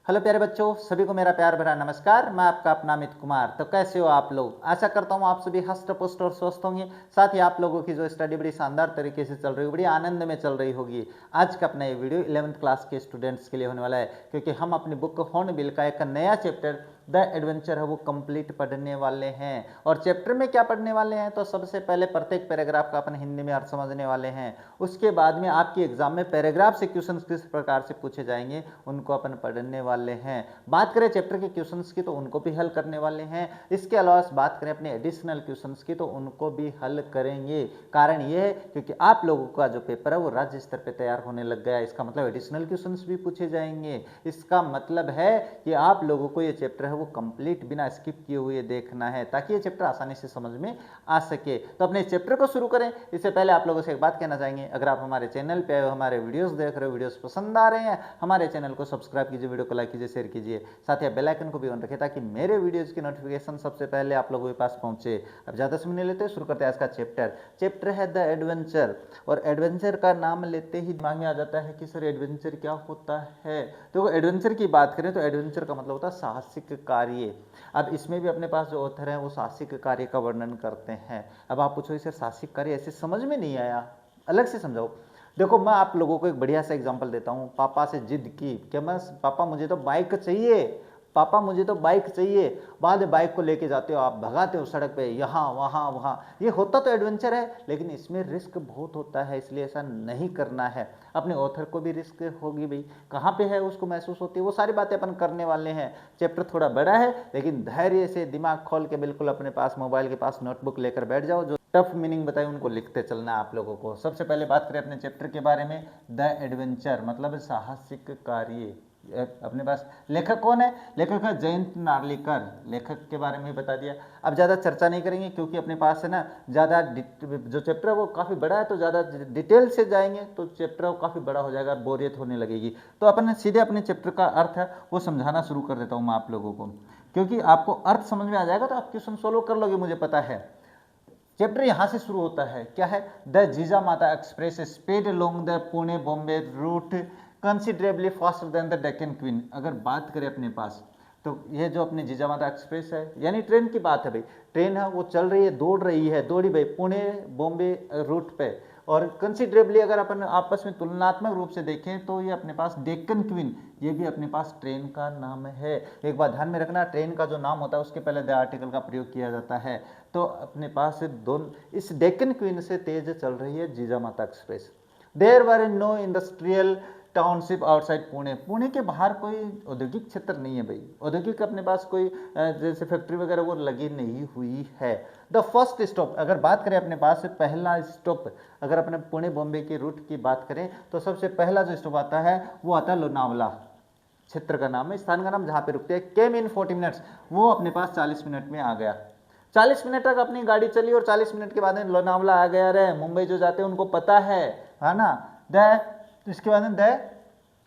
Hello प्यारे बच्चों, सभी को मेरा प्यार भरा नमस्कार। मैं आपका अपना अमित कुमार। तो कैसे हो आप लोग? आशा करता हूँ आप सभी हष्ट पुष्ट और स्वस्थ होंगे। साथ ही आप लोगों की जो स्टडी बड़ी शानदार तरीके से चल रही होगी, बड़ी आनंद में चल रही होगी। आज का अपना ये वीडियो 11th क्लास के स्टूडेंट्स के लिए होने वाला है, क्योंकि हम अपनी बुक हॉर्नबिल का एक नया चैप्टर द एडवेंचर है वो कंप्लीट पढ़ने वाले हैं। और चैप्टर में क्या पढ़ने वाले हैं, तो सबसे पहले प्रत्येक पैराग्राफ का अपन हिंदी में अर्थ समझने वाले हैं। उसके बाद में आपकी एग्जाम में पैराग्राफ से क्वेश्चंस किस प्रकार से पूछे जाएंगे उनको अपन पढ़ने वाले हैं। बात करें चैप्टर के क्वेश्चंस की तो उनको भी हल करने वाले हैं। इसके अलावा बात करें अपने एडिशनल क्वेश्चंस की तो उनको भी हल करेंगे। कारण ये है क्योंकि आप लोगों का जो पेपर है वो राज्य स्तर पर तैयार होने लग गया है। इसका मतलब एडिशनल क्वेश्चंस भी पूछे जाएंगे। इसका मतलब है कि आप लोगों को ये चैप्टर वो कंप्लीट बिना स्किप किए हुए देखना है, ताकि ये चैप्टर आसानी से समझ में आ सके। तो अपने चैप्टर को शुरू करें इससे पहले आप लोगों से एक बात कहना चाहेंगे, अगर आप हमारे चैनल पे आए हो, हमारे वीडियोस देख रहे हो, वीडियोस पसंद आ रहे हैं, हमारे चैनल को सब्सक्राइब कीजिए, वीडियो को लाइक कीजिए, शेयर कीजिए, साथ ही बेल आइकन को भी ऑन रखिए ताकि मेरे वीडियोज की नोटिफिकेशन सबसे पहले आप लोगों के पास पहुंचे। अब ज्यादा समय नहीं लेते, शुरू करते हैं आज का चैप्टर है द एडवेंचर। और एडवेंचर का नाम लेते ही दिमाग में आ जाता है कि सर एडवेंचर क्या होता है। तो एडवेंचर की बात करें तो एडवेंचर का मतलब होता है साहसिक कार्य। अब इसमें भी अपने पास जो ऑथर है वो साहसिक कार्य का वर्णन करते हैं। अब आप पूछो इसे साहसिक कार्य ऐसे समझ में नहीं आया, अलग से समझाओ। देखो मैं आप लोगों को एक बढ़िया सा एग्जांपल देता हूँ। पापा से जिद की कि मैं पापा मुझे तो बाइक चाहिए, पापा मुझे तो बाइक चाहिए। बाद में बाइक को लेके जाते हो, आप भगाते हो सड़क पे, यहाँ वहाँ वहाँ। ये होता तो एडवेंचर है, लेकिन इसमें रिस्क बहुत होता है, इसलिए ऐसा नहीं करना है। अपने ऑथर को भी रिस्क होगी भाई, कहाँ पे है उसको महसूस होती है, वो सारी बातें अपन करने वाले हैं। चैप्टर थोड़ा बड़ा है, लेकिन धैर्य से दिमाग खोल के बिल्कुल अपने पास मोबाइल के पास नोटबुक लेकर बैठ जाओ। जो टफ मीनिंग बताए उनको लिखते चलना है आप लोगों को। सबसे पहले बात करें अपने चैप्टर के बारे में। द एडवेंचर मतलब साहसिक कार्य। अपने पास लेखक कौन है? लेखक है जयंत नार्लिकर। लेखक के बारे में बता दिया। अब ज़्यादा चर्चा नहीं करेंगे क्योंकि अपने पास है ना ज़्यादा जो चैप्टर है वो काफ़ी बड़ा है, तो ज़्यादा डिटेल से जाएंगे तो चैप्टर काफ़ी बड़ा हो जाएगा, बोरियत होने लगेगी। तो अपन सीधे अपने चैप्टर का अर्थ है वो समझाना शुरू कर देता हूँ मैं आप लोगों को, क्योंकि आपको अर्थ समझ में आ जाएगा तो आप क्वेश्चन सोल्व कर लोगे, मुझे पता है। चैप्टर यहाँ से शुरू होता है, क्या है? The Jijamata express speed along the Pune Bombay route considerably faster than the Deccan queen. अगर बात करें अपने पास तो ये जो अपनी जिजामाता एक्सप्रेस है यानी ट्रेन की बात है भाई। ट्रेन है वो चल रही है, दौड़ी भाई पुणे बॉम्बे रूट पे। और कंसिडरेबली अगर अपन आपस में तुलनात्मक रूप से देखें तो ये अपने पास डेक्कन क्वीन, ये भी अपने पास ट्रेन का नाम है। एक बात ध्यान में रखना, ट्रेन का जो नाम होता है उसके पहले द आर्टिकल का प्रयोग किया जाता है। तो अपने पास दोनों इस डेक्कन क्वीन से तेज चल रही है Jijamata express. There were no industrial township outside Pune. Pune के बाहर कोई औद्योगिक क्षेत्र नहीं है भाई। औद्योगिक अपने पास कोई जैसे फैक्ट्री वगैरह वो लगी नहीं हुई है। द फर्स्ट स्टॉप अगर बात करें अपने पास पहला स्टॉप, अगर अपने पुणे बॉम्बे के रूट की बात करें तो सबसे पहला जो स्टॉप आता है वो आता है लोनावला। क्षेत्र का नाम है, स्थान का नाम, जहाँ पे रुकते हैं। केम इन 40 मिनट्स, वो अपने पास 40 मिनट में आ गया। 40 मिनट तक अपनी गाड़ी चली और 40 मिनट के बाद लोनावला आ गया। रे मुंबई जो जाते हैं उनको पता है ना। तो इसके बाद द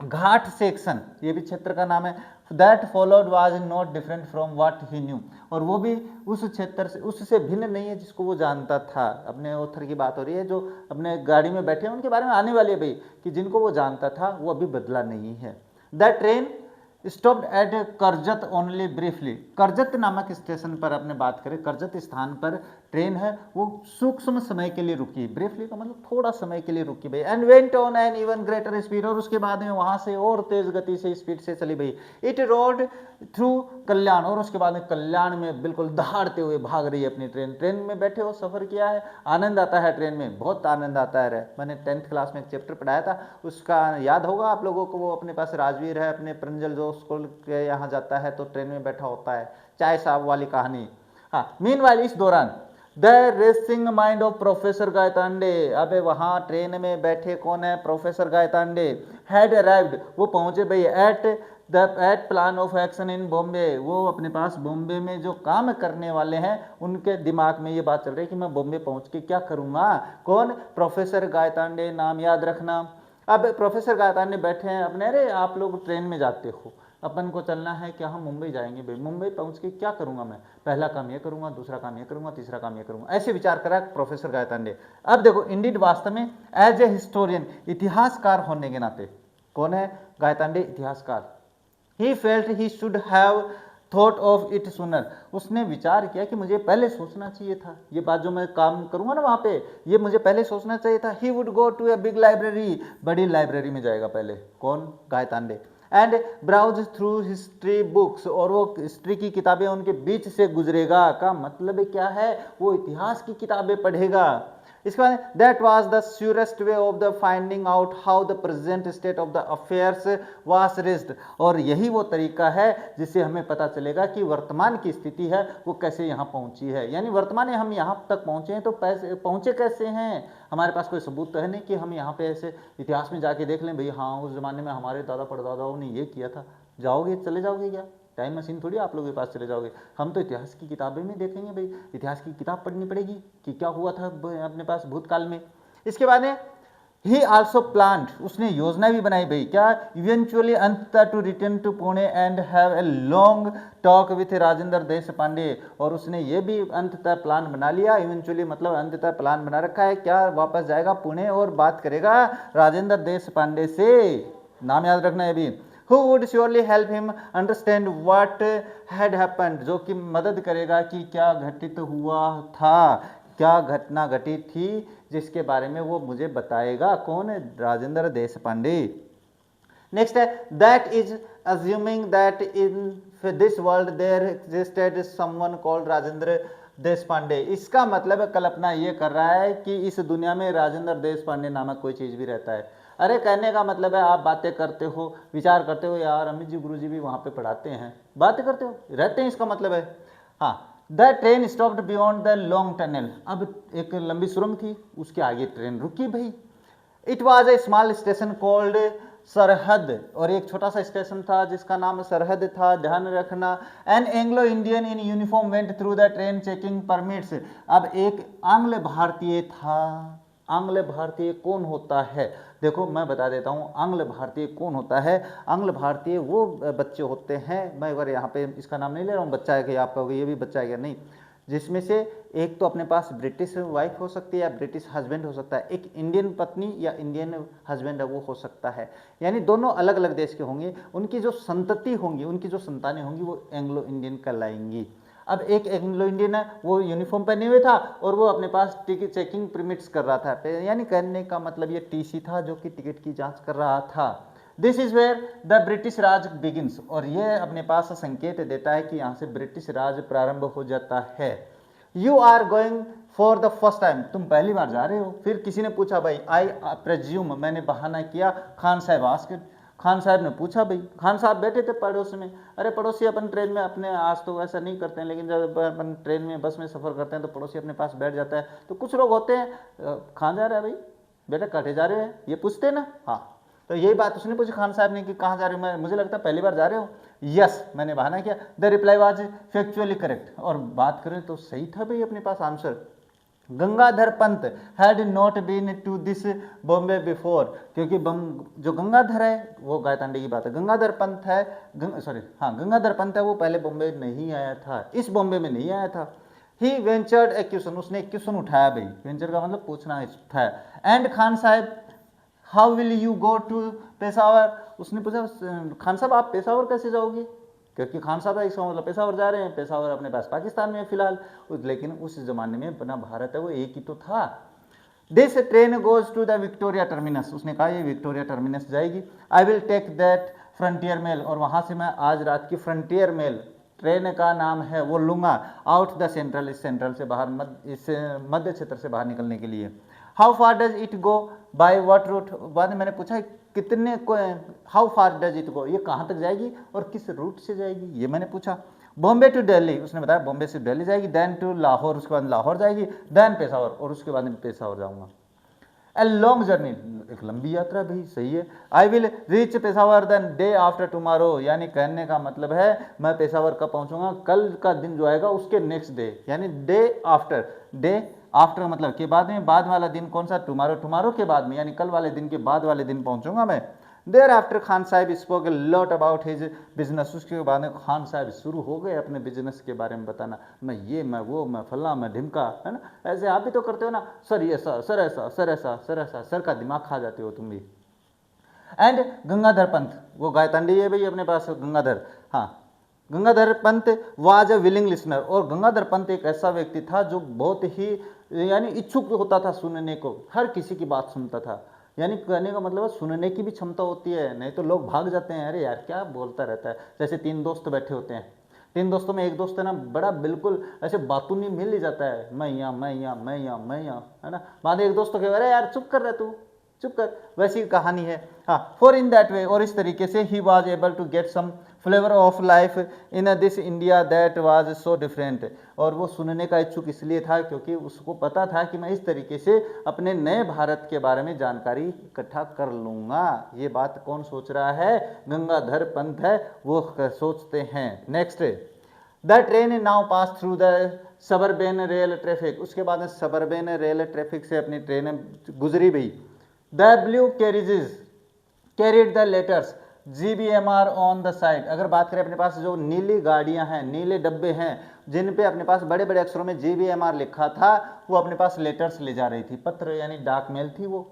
घाट सेक्शन, ये भी क्षेत्र का नाम है। That followed was not different from what he new, और वो भी उस क्षेत्र से उससे भिन्न नहीं है जिसको वो जानता था। अपने ऑथर की बात हो रही है जो अपने गाड़ी में बैठे हैं उनके बारे में आने वाली है भाई, कि जिनको वो जानता था वो अभी बदला नहीं है। The train stopped at Karjat only briefly. Karjat नामक स्टेशन पर अपने बात करें, करजत स्थान पर ट्रेन है वो सूक्ष्म समय के लिए रुकी। ब्रीफली का मतलब थोड़ा समय के लिए रुकी भाई। And went on an even greater speed, और उसके बाद में वहां से और तेज गति से स्पीड से चली भाई। इट रोड थ्रू कल्याण, और उसके बाद में कल्याण में बिल्कुल दहाड़ते हुए भाग रही है अपनी ट्रेन। ट्रेन में बैठे हो, सफर किया है, आनंद आता है ट्रेन में, बहुत आनंद आता है। मैंने 10th क्लास में एक चैप्टर पढ़ाया था, उसका याद होगा आप लोगों को। वो अपने पास राजवीर है, अपने प्रंजल जो स्कूल के यहाँ जाता है तो ट्रेन में बैठा होता है, चाय साहब वाली कहानी। हाँ, मीनवाइल इस दौरान the racing mind of professor Gaitonde, अबे वहाँ ट्रेन में बैठे कौन है? प्रोफेसर गायतांडे। हैड अराइव्ड, वो पहुंचे भाई at plan of action in Bombay. वो अपने पास बॉम्बे में जो काम करने वाले हैं उनके दिमाग में ये बात चल रही है कि मैं बॉम्बे पहुंच के क्या करूँगा। कौन? प्रोफेसर गायतांडे, नाम याद रखना। अब प्रोफेसर गायतांडे बैठे हैं अपने, अरे आप लोग ट्रेन में जाते हो, अपन को चलना है कि हम मुंबई जाएंगे भाई, मुंबई पहुंच के क्या करूंगा मैं? पहला काम ये करूंगा, दूसरा काम ये करूंगा, तीसरा काम ये करूंगा, ऐसे विचार करा प्रोफेसर गायतांडे। अब देखो इंडीड वास्तव में एज ए हिस्टोरियन, इतिहासकार होने के नाते, कौन है गायतांडे? इतिहासकार। He felt he should have thought of it सुनर, उसने विचार किया कि मुझे पहले सोचना चाहिए था, ये बात जो मैं काम करूंगा ना वहां पे, ये मुझे पहले सोचना चाहिए था। He would go to a big library, बड़ी लाइब्रेरी में जाएगा पहले, कौन, Gaitonde. And browse through history books, और वो हिस्ट्री की किताबें उनके बीच से गुजरेगा, का मतलब क्या है, वो इतिहास की किताबें पढ़ेगा। इसके बाद that was the surest way of the finding out how the present state of the affairs was rigid, और यही वो तरीका है जिससे हमें पता चलेगा कि वर्तमान की स्थिति है वो कैसे यहाँ पहुंची है। यानी वर्तमान में हम यहाँ तक पहुंचे हैं तो पहुंचे कैसे हैं, हमारे पास कोई सबूत तो है नहीं कि हम यहाँ पे ऐसे इतिहास में जाके देख लें भाई हाँ उस जमाने में हमारे दादा परदादाओं ने ये किया था। जाओगे, चले जाओगे क्या, टाइम मशीन थोड़ी आप लोगों के पास चले जाओगे। हम तो इतिहास की किताबें में देखेंगे भाई, इतिहास की किताब पढ़नी पड़ेगी कि क्या हुआ था अपने पास भूतकाल में। इसके बाद में ही आल्सो प्लान्ड, उसने योजना भी बनाई भाई, क्या, इवेंचुअली अंततः to return to Pune and have a long talk with Rajendra Deshpande, और उसने ये भी अंततः प्लान बना लिया, इवेंचुअली मतलब अंततः प्लान बना रखा है, क्या, वापस जाएगा पुणे और बात करेगा राजेंद्र देश पांडे से, नाम याद रखना है अभी। who would surely help him understand what had happened, जो कि मदद करेगा कि क्या घटित हुआ था, क्या घटना घटी थी जिसके बारे में वो मुझे बताएगा, कौन, राजेंद्र देश पांडे। नेक्स्ट है that is assuming that in this world there existed someone called Rajendra Deshpande, इसका मतलब कल्पना ये कर रहा है कि इस दुनिया में राजेंद्र देश पांडे नामक कोई चीज भी रहता है। अरे कहने का मतलब है आप बातें करते हो, विचार करते हो, यार अमित जी गुरु जी भी वहाँ पे पढ़ाते हैं, बातें करते हो, रहते हैं, इसका मतलब है। हाँ, the train stopped beyond the long tunnel, अब एक लंबी सुरंग थी, उसके आगे ट्रेन रुकी भाई। It was A small station called सरहद, और एक छोटा सा स्टेशन था जिसका नाम सरहद था, ध्यान रखना। An Anglo Indian in uniform went through the train checking permits, अब एक आंग्ल भारतीय था। आंग्ल भारतीय कौन होता है, देखो मैं बता देता हूँ आंग्ल भारतीय कौन होता है। आंग्ल भारतीय वो बच्चे होते हैं, मैं अगर यहाँ पे इसका नाम नहीं ले रहा हूँ, बच्चा है कि आप कहोगे ये भी बच्चा है क्या, नहीं, जिसमें से एक तो अपने पास ब्रिटिश वाइफ हो सकती है या ब्रिटिश हस्बैंड हो सकता है, एक इंडियन पत्नी या इंडियन हस्बैंड है वो हो सकता है, यानी दोनों अलग अलग देश के होंगे, उनकी जो संतति होंगी, उनकी जो संतानें होंगी वो एंग्लो इंडियन कहलाएंगी। अब एक एंग्लो इंडियन है, वो यूनिफॉर्म पहने हुए था और वो अपने पास टिकट चेकिंग परमिट्स कर रहा था, यानी कहने का मतलब ये टीसी था जो कि टिकट की जांच कर रहा था। This is where the British Raj begins, और ये अपने पास संकेत देता है कि यहाँ से ब्रिटिश राज प्रारंभ हो जाता है। You are going for the first time, तुम पहली बार जा रहे हो। फिर किसी ने पूछा भाई, आई प्रेज्यूम, मैंने बहाना किया, खान साहब आस्क्ड, खान साहब ने पूछा भाई, खान साहब बैठे थे पड़ोस में, अरे पड़ोसी अपन ट्रेन में अपने, आज तो ऐसा नहीं करते हैं लेकिन जब अपन ट्रेन में बस में सफ़र करते हैं तो पड़ोसी अपने पास बैठ जाता है, तो कुछ लोग होते हैं, कहाँ जा रहे हैं भाई बेटा, काटे जा रहे हैं, ये पूछते हैं ना, हाँ, तो यही बात उसने पूछी खान साहब ने कि कहाँ जा रहे हो, मैं, मुझे लगता है पहली बार जा रहे हो, यस, मैंने बहाना किया। The reply was factually correct, और बात करें तो सही था भाई अपने पास answer. Gangadhar Pant had not been to this Bombay before, क्योंकि जो गंगाधर है वो गायतांडे की बात है, गंगाधर पंत है, गंगाधर पंत है, वो पहले बॉम्बे नहीं आया था, इस बॉम्बे में नहीं आया था। ही वेंचर्ड ए क्वेश्चन, उसने एक क्वेश्चन उठाया भाई, वेंचर का मतलब पूछना उठाया। And Khan Sahab how will you go to Peshawar, उसने पूछा खान साहब आप पेशावर कैसे जाओगे, क्योंकि खान साहब इसका मतलब पेशावर जा रहे हैं, पेशावर अपने पास पाकिस्तान में है फिलहाल, लेकिन उस जमाने में अपना भारत है वो एक ही तो था। This train goes to the Victoria Terminus, उसने कहा ये विक्टोरिया टर्मिनस जाएगी। I will take that Frontier Mail, और वहाँ से मैं आज रात की फ्रंटियर मेल, ट्रेन का नाम है, वो लूँगा। आउट द सेंट्रल, इस सेंट्रल से बाहर, इस मध्य क्षेत्र से बाहर निकलने के लिए। How far does it go, by what route, बाद में मैंने पूछा कितने को, how far does it go, ये कहाँ तक जाएगी और किस रूट से जाएगी, ये मैंने पूछा। बॉम्बे टू दिल्ली, उसने बताया बॉम्बे से दिल्ली जाएगी, देन टू लाहौर, उसके बाद लाहौर जाएगी, देन पेशावर, और उसके बाद मैं पेशावर जाऊँगा। ए लॉन्ग जर्नी, एक लंबी यात्रा भी, सही है। I will reach Peshawar then day after tomorrow, यानी कहने का मतलब है मैं पेशावर कब पहुँचूंगा, कल का दिन जो आएगा उसके नेक्स्ट डे, यानी डे आफ्टर मतलब के बाद में, बाद वाला दिन कौन सा, टुमारो, टुमारो के बाद में, यानी कल वाले दिन के बाद वाले दिन पहुंचूंगा मैं। देयर आफ्टर खान साहब spoke a lot about his business, उसके बाद में खान साहब शुरू हो गए अपने बिजनेस के बारे में बताना, मैं ये, मैं वो, मैं फल्ला, मैं ढिमका, है ना, ऐसे आप भी तो करते हो ना, सर ये ऐसा, सर ऐसा, सर ऐसा, सर ऐसा, सर का दिमाग खा जाते हो तुम भी। एंड गंगाधर पंत, वो गायतंडी है भाई अपने पास गंगाधर, हाँ Gangadhar Pant was a willing listener, और गंगाधर पंत एक ऐसा व्यक्ति था जो बहुत ही यानी इच्छुक होता था सुनने को, हर किसी की बात सुनता था। यानी कहने का मतलब सुनने की भी क्षमता होती है, नहीं तो लोग भाग जाते हैं, अरे यार क्या बोलता रहता है। जैसे तीन दोस्त बैठे होते हैं, तीन दोस्तों में एक दोस्त है ना बड़ा बिल्कुल ऐसे बातूनी मिल ही जाता है, मैं यहाँ मैं यहाँ मैं यहाँ मैं यहाँ, है ना। बाद एक दोस्त कहे अरे यार चुप कर रहे तू, चुप कर, वैसी कहानी है। हाँ, फॉर इन दैट वे, और इस तरीके से ही was able to get some flavour of life in this India that was so different, और वो सुनने का इच्छुक इसलिए था क्योंकि उसको पता था कि मैं इस तरीके से अपने नए भारत के बारे में जानकारी इकट्ठा कर लूँगा। ये बात कौन सोच रहा है? गंगाधर पंत है, वो सोचते हैं। Next, the train now pass through the suburban rail traffic, उसके बाद सबरबेन रेल ट्रैफिक से अपनी ट्रेनें गुजरी भी। The blue carriages carried the letters GBMR on the side, अगर बात करें अपने पास जो नीली गाड़ियां हैं, नीले डब्बे हैं जिन पे अपने पास बड़े बड़े अक्षरों में GBMR लिखा था, वो अपने पास लेटर्स ले जा रही थी, पत्र यानी डाक मेल थी वो।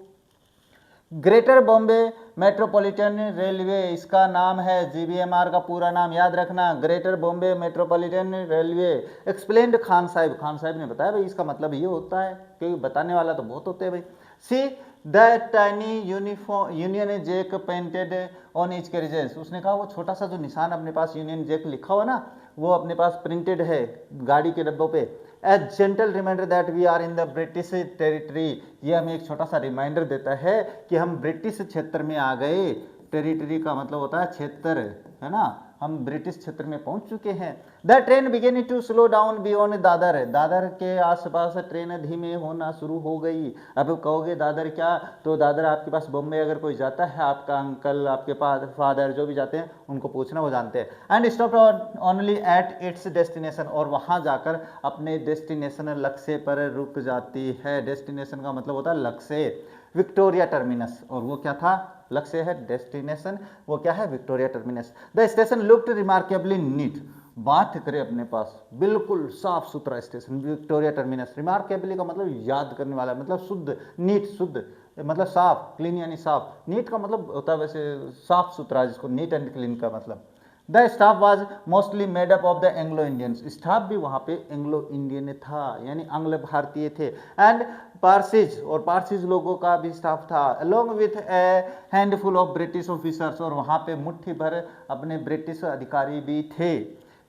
ग्रेटर बॉम्बे मेट्रोपॉलिटन रेलवे, इसका नाम है, GBMR का पूरा नाम याद रखना, greater Bombay metropolitan railway. Explained Khan Sahib ने बताया भाई इसका मतलब ये होता है, क्योंकि बताने वाला तो बहुत होते हैं भाई। See the tiny Union Jack painted on each carriages, उसने कहा वो छोटा सा जो निशान अपने पास यूनियन जैक लिखा हुआ ना, वो अपने पास प्रिंटेड है गाड़ी के डब्बों पे। As gentle reminder that we are in the British territory, ये हमें एक छोटा सा रिमाइंडर देता है कि हम ब्रिटिश क्षेत्र में आ गए। टेरिटरी का मतलब होता है क्षेत्र, है ना, हम ब्रिटिश क्षेत्र में पहुंच चुके हैं। The train began to slow down beyond Dadar, Dadar के आसपास ट्रेन धीमे होना शुरू हो गई। अब कहोगे दादर क्या, तो दादर आपके पास बॉम्बे अगर कोई जाता है, आपका अंकल, आपके फादर जो भी जाते हैं उनको पूछना, वो जानते हैं। And stop only at its destination, और वहाँ जाकर अपने डेस्टिनेशन लक्ष्य पर रुक जाती है। डेस्टिनेशन का मतलब होता है लक्ष्य, विक्टोरिया टर्मिनस, और वो क्या था, लक्ष्य है, डेस्टिनेशन वो क्या है, Victoria Terminus. The station looked remarkably neat, बात करें अपने पास बिल्कुल साफ सुथरा स्टेशन, विक्टोरिया टर्मिनस। रिमार्केबली का मतलब याद करने वाला, मतलब शुद्ध, नीट शुद्ध मतलब साफ, क्लीन यानी साफ, नीट का मतलब होता है वैसे साफ सुथरा, जिसको नीट एंड क्लीन का मतलब। The staff was mostly made up of the Anglo Indians, staff भी वहाँ पे एंग्लो इंडियन था, यानी आंग्ल भारतीय थे। एंड पारसीज, और पारसीज लोगों का भी स्टाफ था, along with A handful of British officers, और वहाँ पे मुट्ठी भर अपने ब्रिटिश अधिकारी भी थे।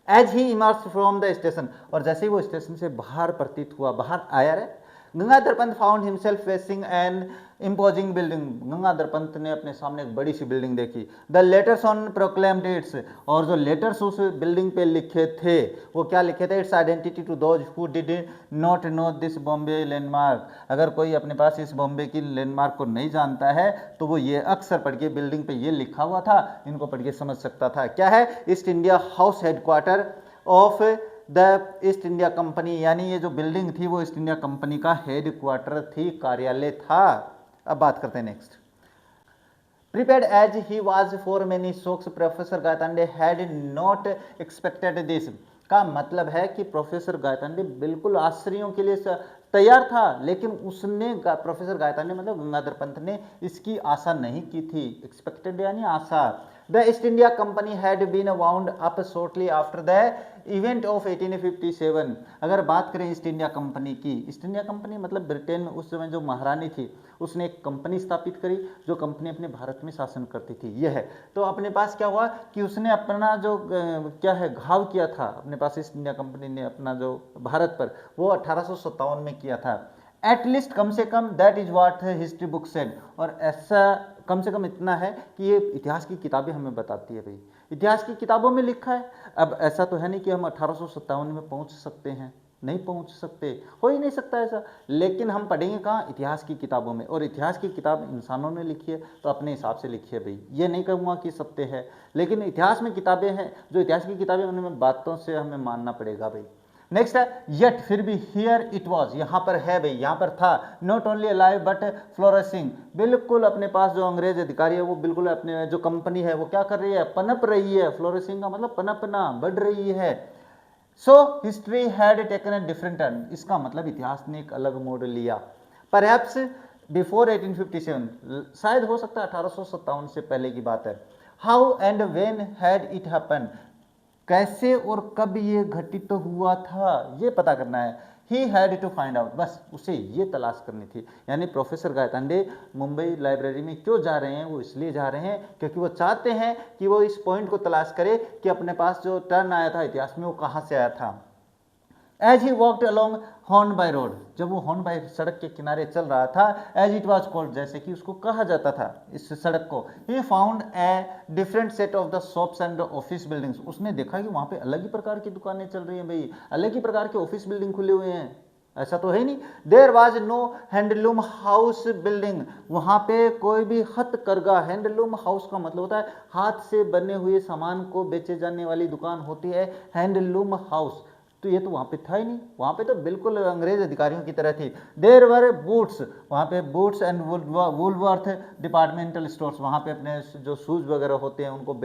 As he emerge from the station, और जैसे ही वो स्टेशन से बाहर प्रतीत हुआ, बाहर आया रे, Gangadhar Pant found himself facing an imposing building, Gangadhar Pant ने अपने सामने एक बड़ी सी बिल्डिंग देखी। The letters on proclaimed it's, और जो लेटर्स उस बिल्डिंग पे लिखे थे वो क्या लिखे थे, its identity to those who did not know this Bombay landmark, अगर कोई अपने पास इस बॉम्बे की लैंडमार्क को नहीं जानता है तो वो ये अक्सर पढ़ के, बिल्डिंग पे ये लिखा हुआ था, इनको पढ़ के समझ सकता था। क्या है, East India House headquarter of the East India Company, यानी ये जो बिल्डिंग थी वो ईस्ट इंडिया कंपनी का हेडक्वार्टर थी, कार्यालय था। अब बात करते हैं next. Prepared as he was for many shocks, professor Gaitonde had not expected this, का मतलब है कि प्रोफेसर गायतंडे बिल्कुल आश्चर्यों के लिए तैयार था, लेकिन उसने, प्रोफेसर गायतंडे मतलब गंगाधर पंत ने इसकी आशा नहीं की थी। एक्सपेक्टेड यानी आशा। The East India Company had been wound up shortly after the event of 1857, अगर बात करें ईस्ट इंडिया कंपनी की, ईस्ट इंडिया कंपनी मतलब ब्रिटेन उस समय जो महारानी थी उसने एक कंपनी स्थापित करी, जो कंपनी अपने भारत में शासन करती थी, यह है। तो अपने पास क्या हुआ कि उसने अपना जो क्या है घाव किया था अपने पास, ईस्ट इंडिया कंपनी ने अपना जो भारत पर, वो 1857 में किया था। एटलीस्ट कम से कम, that is what history book said, और ऐसा कम से कम इतना है कि ये इतिहास की किताबें हमें बताती है भाई, इतिहास की किताबों में लिखा है। अब ऐसा तो है नहीं कि हम 1857 में पहुंच सकते हैं, नहीं पहुंच सकते, हो ही नहीं सकता ऐसा, लेकिन हम पढ़ेंगे कहाँ, इतिहास की किताबों में, और इतिहास की किताब इंसानों ने लिखी है तो अपने हिसाब से लिखी है भाई, ये नहीं कहूँगा कि सत्य है, लेकिन इतिहास में किताबें हैं, जो इतिहास की किताबें उनमें बातों से हमें मानना पड़ेगा भाई। नेक्स्ट है, येट फिर भी, हियर इट वॉज, यहाँ पर है भाई, यहाँ पर था, not only alive but flourishing, बिल्कुल अपने पास जो अंग्रेज अधिकारी है वो बिल्कुल अपने जो कंपनी है वो क्या कर रही है, पनप रही है, फ्लोरिशिंग का मतलब पनपना, बढ़ रही है। So history had taken a different turn, इसका मतलब इतिहास ने एक अलग मोड़ लिया। परहैप्स बिफोर 1857, शायद हो सकता है 1857 से पहले की बात है। How and when had it happen, कैसे और कब ये घटित हुआ था ये पता करना है। He had to find out, बस उसे ये तलाश करनी थी। यानी प्रोफेसर गायतांडे मुंबई लाइब्रेरी में क्यों जा रहे हैं, वो इसलिए जा रहे हैं क्योंकि वो चाहते हैं कि वो इस पॉइंट को तलाश करे कि अपने पास जो टर्न आया था इतिहास में वो कहाँ से आया था। As he walked along Hornby Road, जब वो हॉर्न बाय सड़क के किनारे चल रहा था, एज इट वॉज कॉल्ड, जैसे कि उसको कहा जाता था इस सड़क को, he found a different set of the shops and office buildings, उसने देखा कि वहाँ पे अलग ही प्रकार की दुकानें चल रही हैं भाई, अलग ही प्रकार के ऑफिस बिल्डिंग खुले हुए हैं, ऐसा तो है नहीं। There was no handloom house building, वहाँ पे कोई भी हथकरघा, हैंडलूम हाउस का मतलब होता है हाथ से बने हुए सामान को बेचे जाने वाली दुकान होती है हैंडलूम हाउस, तो ये तो वहाँ पे था ही नहीं, वहाँ पे तो बिल्कुल अंग्रेज अधिकारियों की तरह थी। देयर वर बूट्स, वहाँ पे boots and Woolworth departmental stores, वहाँ पे अपने जो शूज वगैरह होते हैं उनको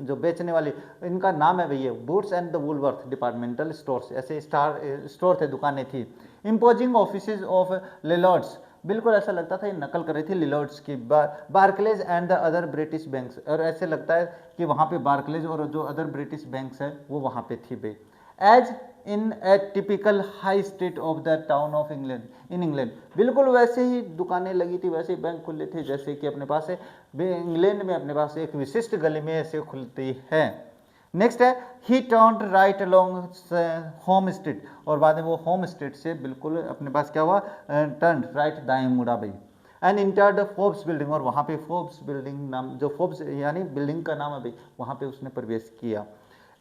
जो बेचने वाली, इनका नाम है भैया boots and the Woolworth departmental stores, ऐसे स्टोर थे, दुकानें थी। इम्पोजिंग ऑफिसेज ऑफ लिलॉर्ड्स, बिल्कुल ऐसा लगता था ये नकल कर रही थी लिलॉर्ड्स की, Barclays and the other British banks, और ऐसे लगता है कि वहाँ पे बार्कलेज और जो अदर ब्रिटिश बैंक्स है वो वहाँ पे थी भाई। As in a typical high street of the town of England, in England, बिल्कुल वैसे ही दुकानें लगी थी, वैसे ही बैंक खुले थे जैसे कि अपने पास है इंग्लैंड में, अपने पास एक विशिष्ट गली में ऐसे खुलती है। नेक्स्ट है ही turned right along home street, और बाद में वो होम स्ट्रीट से बिल्कुल अपने पास क्या हुआ, टर्न राइट, दाएं मुड़ा भाई, एंड इंटर्ड फोर्ब्स बिल्डिंग, और वहाँ पे फोर्ब्स बिल्डिंग नाम, जो फोर्ब्स यानी बिल्डिंग का नाम है भाई, वहाँ पे उसने प्रवेश किया।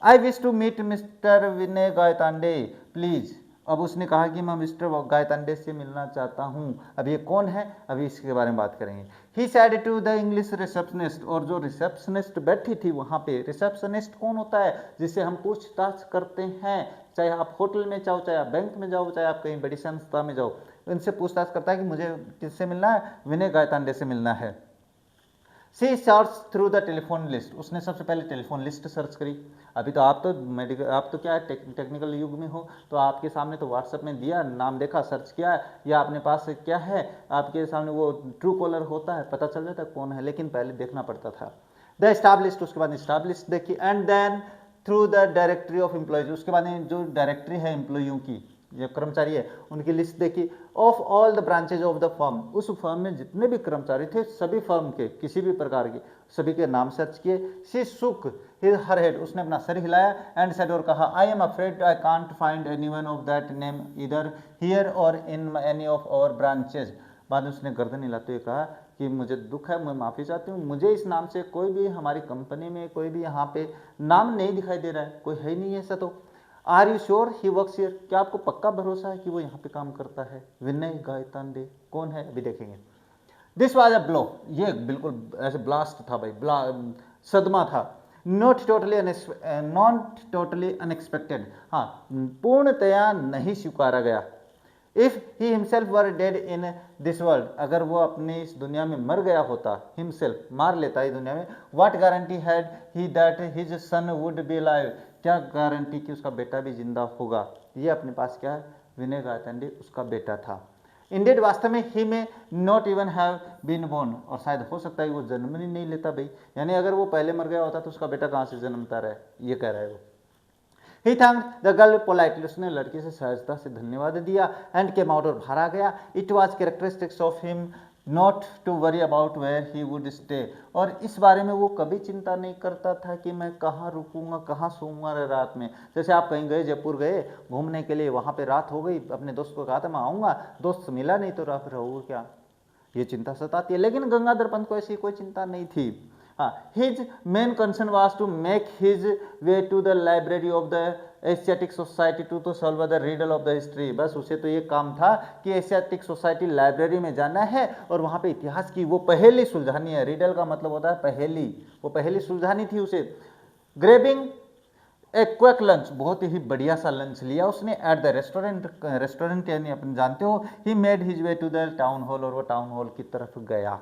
I wish to meet Mr Vinay Gaitonde please, अब उसने कहा कि मैं मिस्टर गायतांडे से मिलना चाहता हूँ। अब ये कौन है, अभी इसके बारे में बात करेंगे। He said to the English receptionist, और जो रिसेप्शनिस्ट बैठी थी वहाँ पे, रिसेप्शनिस्ट कौन होता है, जिससे हम पूछताछ करते हैं, चाहे आप होटल में जाओ, चाहे आप बैंक में जाओ, चाहे आप कहीं बड़ी संस्था में जाओ, इनसे पूछताछ करता है कि मुझे किससे मिलना है, विनय गायतांडे से मिलना है। See search through the telephone list, उसने सबसे पहले टेलीफोन लिस्ट सर्च करी। अभी तो आप तो क्या है टेक्निकल युग में हो, तो आपके सामने तो व्हाट्सएप में दिया, नाम देखा, सर्च किया, या अपने पास क्या है, आपके सामने वो ट्रू कॉलर होता है, पता चल जाता है कौन है, लेकिन पहले देखना पड़ता था। द स्टाब्लिश्ड, उसके बाद स्टाब्लिश्ड देखी, and then through the directory of employees, उसके बाद जो डायरेक्टरी है एम्प्लॉइयों की, जो कर्मचारी है उनकी लिस्ट देखी। Of all the branches of the firm, उस फर्म में जितने भी कर्मचारी थे, सभी फर्म के किसी भी प्रकार के, सभी के नाम सर्च किए। शी शुक हर हेड, उसने अपना सर हिलाया, एंड सेड, और कहा, I am afraid I can't find anyone of that name इधर हियर और in any of our branches. बाद में उसने गर्दन हिलाते हुए कहा कि मुझे दुख है, मैं माफ़ी चाहती हूँ, मुझे इस नाम से कोई भी हमारी कंपनी में कोई भी यहाँ पे नाम नहीं दिखाई दे रहा है, कोई है ही नहीं ऐसा तो। Are you sure he works here, क्या आपको पक्का भरोसा है कि वो यहाँ पे काम करता है। विनय गायतांडे कौन है, अभी देखेंगे। दिस वाज अ ब्लो, ये बिल्कुल ऐसे ब्लास्ट था भाई, सदमा था। नॉट टोटली अनएक्सपेक्टेड, हाँ, पूर्णतया नहीं स्वीकारा गया। If he himself were dead in this world, अगर वो अपनी इस दुनिया में मर गया होता, हिमसेल्फ मार लेता इस दुनिया में, what guarantee had he that his son would be alive, क्या गारंटी कि उसका बेटा भी जिंदा होगा। ये अपने पास क्या है, विनय गायतांडे उसका बेटा था। इंडेड, वास्तव में ही में not even have been born, और शायद हो सकता है वो जन्म ही नहीं लेता भाई, यानी अगर वो पहले मर गया होता तो उसका बेटा कहाँ से जन्मता रहे, ये कह रहा है वो। He thanked the girl politely, उसने लड़की से सहजता से धन्यवाद दिया, एंड केम आउट, और बाहर आ गया। It was characteristics of him not to worry about where he would stay, और इस बारे में वो कभी चिंता नहीं करता था कि मैं कहाँ रुकूंगा, कहाँ सोऊंगा रात में। जैसे आप कहीं गए, जयपुर गए घूमने के लिए, वहाँ पे रात हो गई, अपने दोस्त को कहा था मैं आऊँगा, दोस्त मिला नहीं तो रात रहोगे क्या, ये चिंता सताती है। लेकिन गंगाधर पंत को ऐसी कोई चिंता नहीं थी। हाँ, his main concern was to make his way to the library of the Asiatic Society to solve the riddle of the history, बस उसे तो ये काम था कि एशियाटिक सोसाइटी लाइब्रेरी में जाना है और वहाँ पे इतिहास की वो पहेली सुलझानी है। रिडल का मतलब होता है पहेली, वो पहेली सुलझानी थी उसे। ग्रेबिंग ए क्विक लंच, बहुत ही बढ़िया सा लंच लिया उसने एट द रेस्टोरेंट यानी अपन जानते हो, he made his way to the town hall, और वो टाउन हॉल की तरफ गया।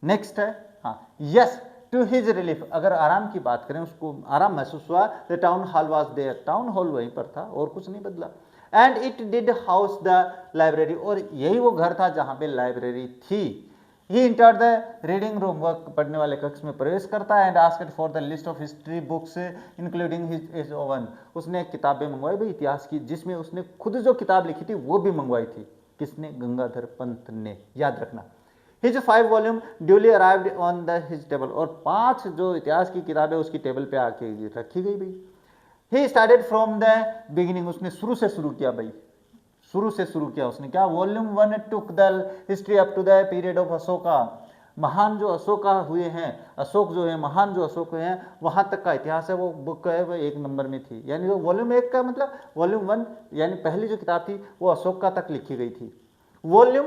नेक्स्ट है, हाँ, यस टू हिज रिलीफ, अगर आराम की बात करें, उसको आराम महसूस हुआ, the town hall was there, town hall वहीं पर था और कुछ नहीं बदला। And it did house the library, और यही वो घर था जहाँ पे लाइब्रेरी थी। He enter the reading room, वह पढ़ने वाले कक्ष में प्रवेश करता है। And asked for the list of history books including his own, उसने किताबें मंगवाई भाई इतिहास की, जिसमें उसने खुद जो किताब लिखी थी वो भी मंगवाई थी। किसने? गंगाधर पंत ने, याद रखना। His 5 volume duly arrived on the his table, और 5 जो इतिहास की किताबें उसकी टेबल पे आके रखी गई भाई। He started from the beginning, उसने शुरू से शुरू किया भाई, शुरू से शुरू किया उसने। क्या? Volume 1 took the history up to the period of Ashoka, महान जो अशोका हुए हैं, अशोक जो है महान जो अशोक हुए हैं वहां तक का इतिहास है, वो बुक है वो 1 नंबर में थी। यानी जो वॉल्यूम 1 का मतलब वॉल्यूम 1 यानी पहली जो किताब थी वो अशोका तक लिखी गई थी। वॉल्यूम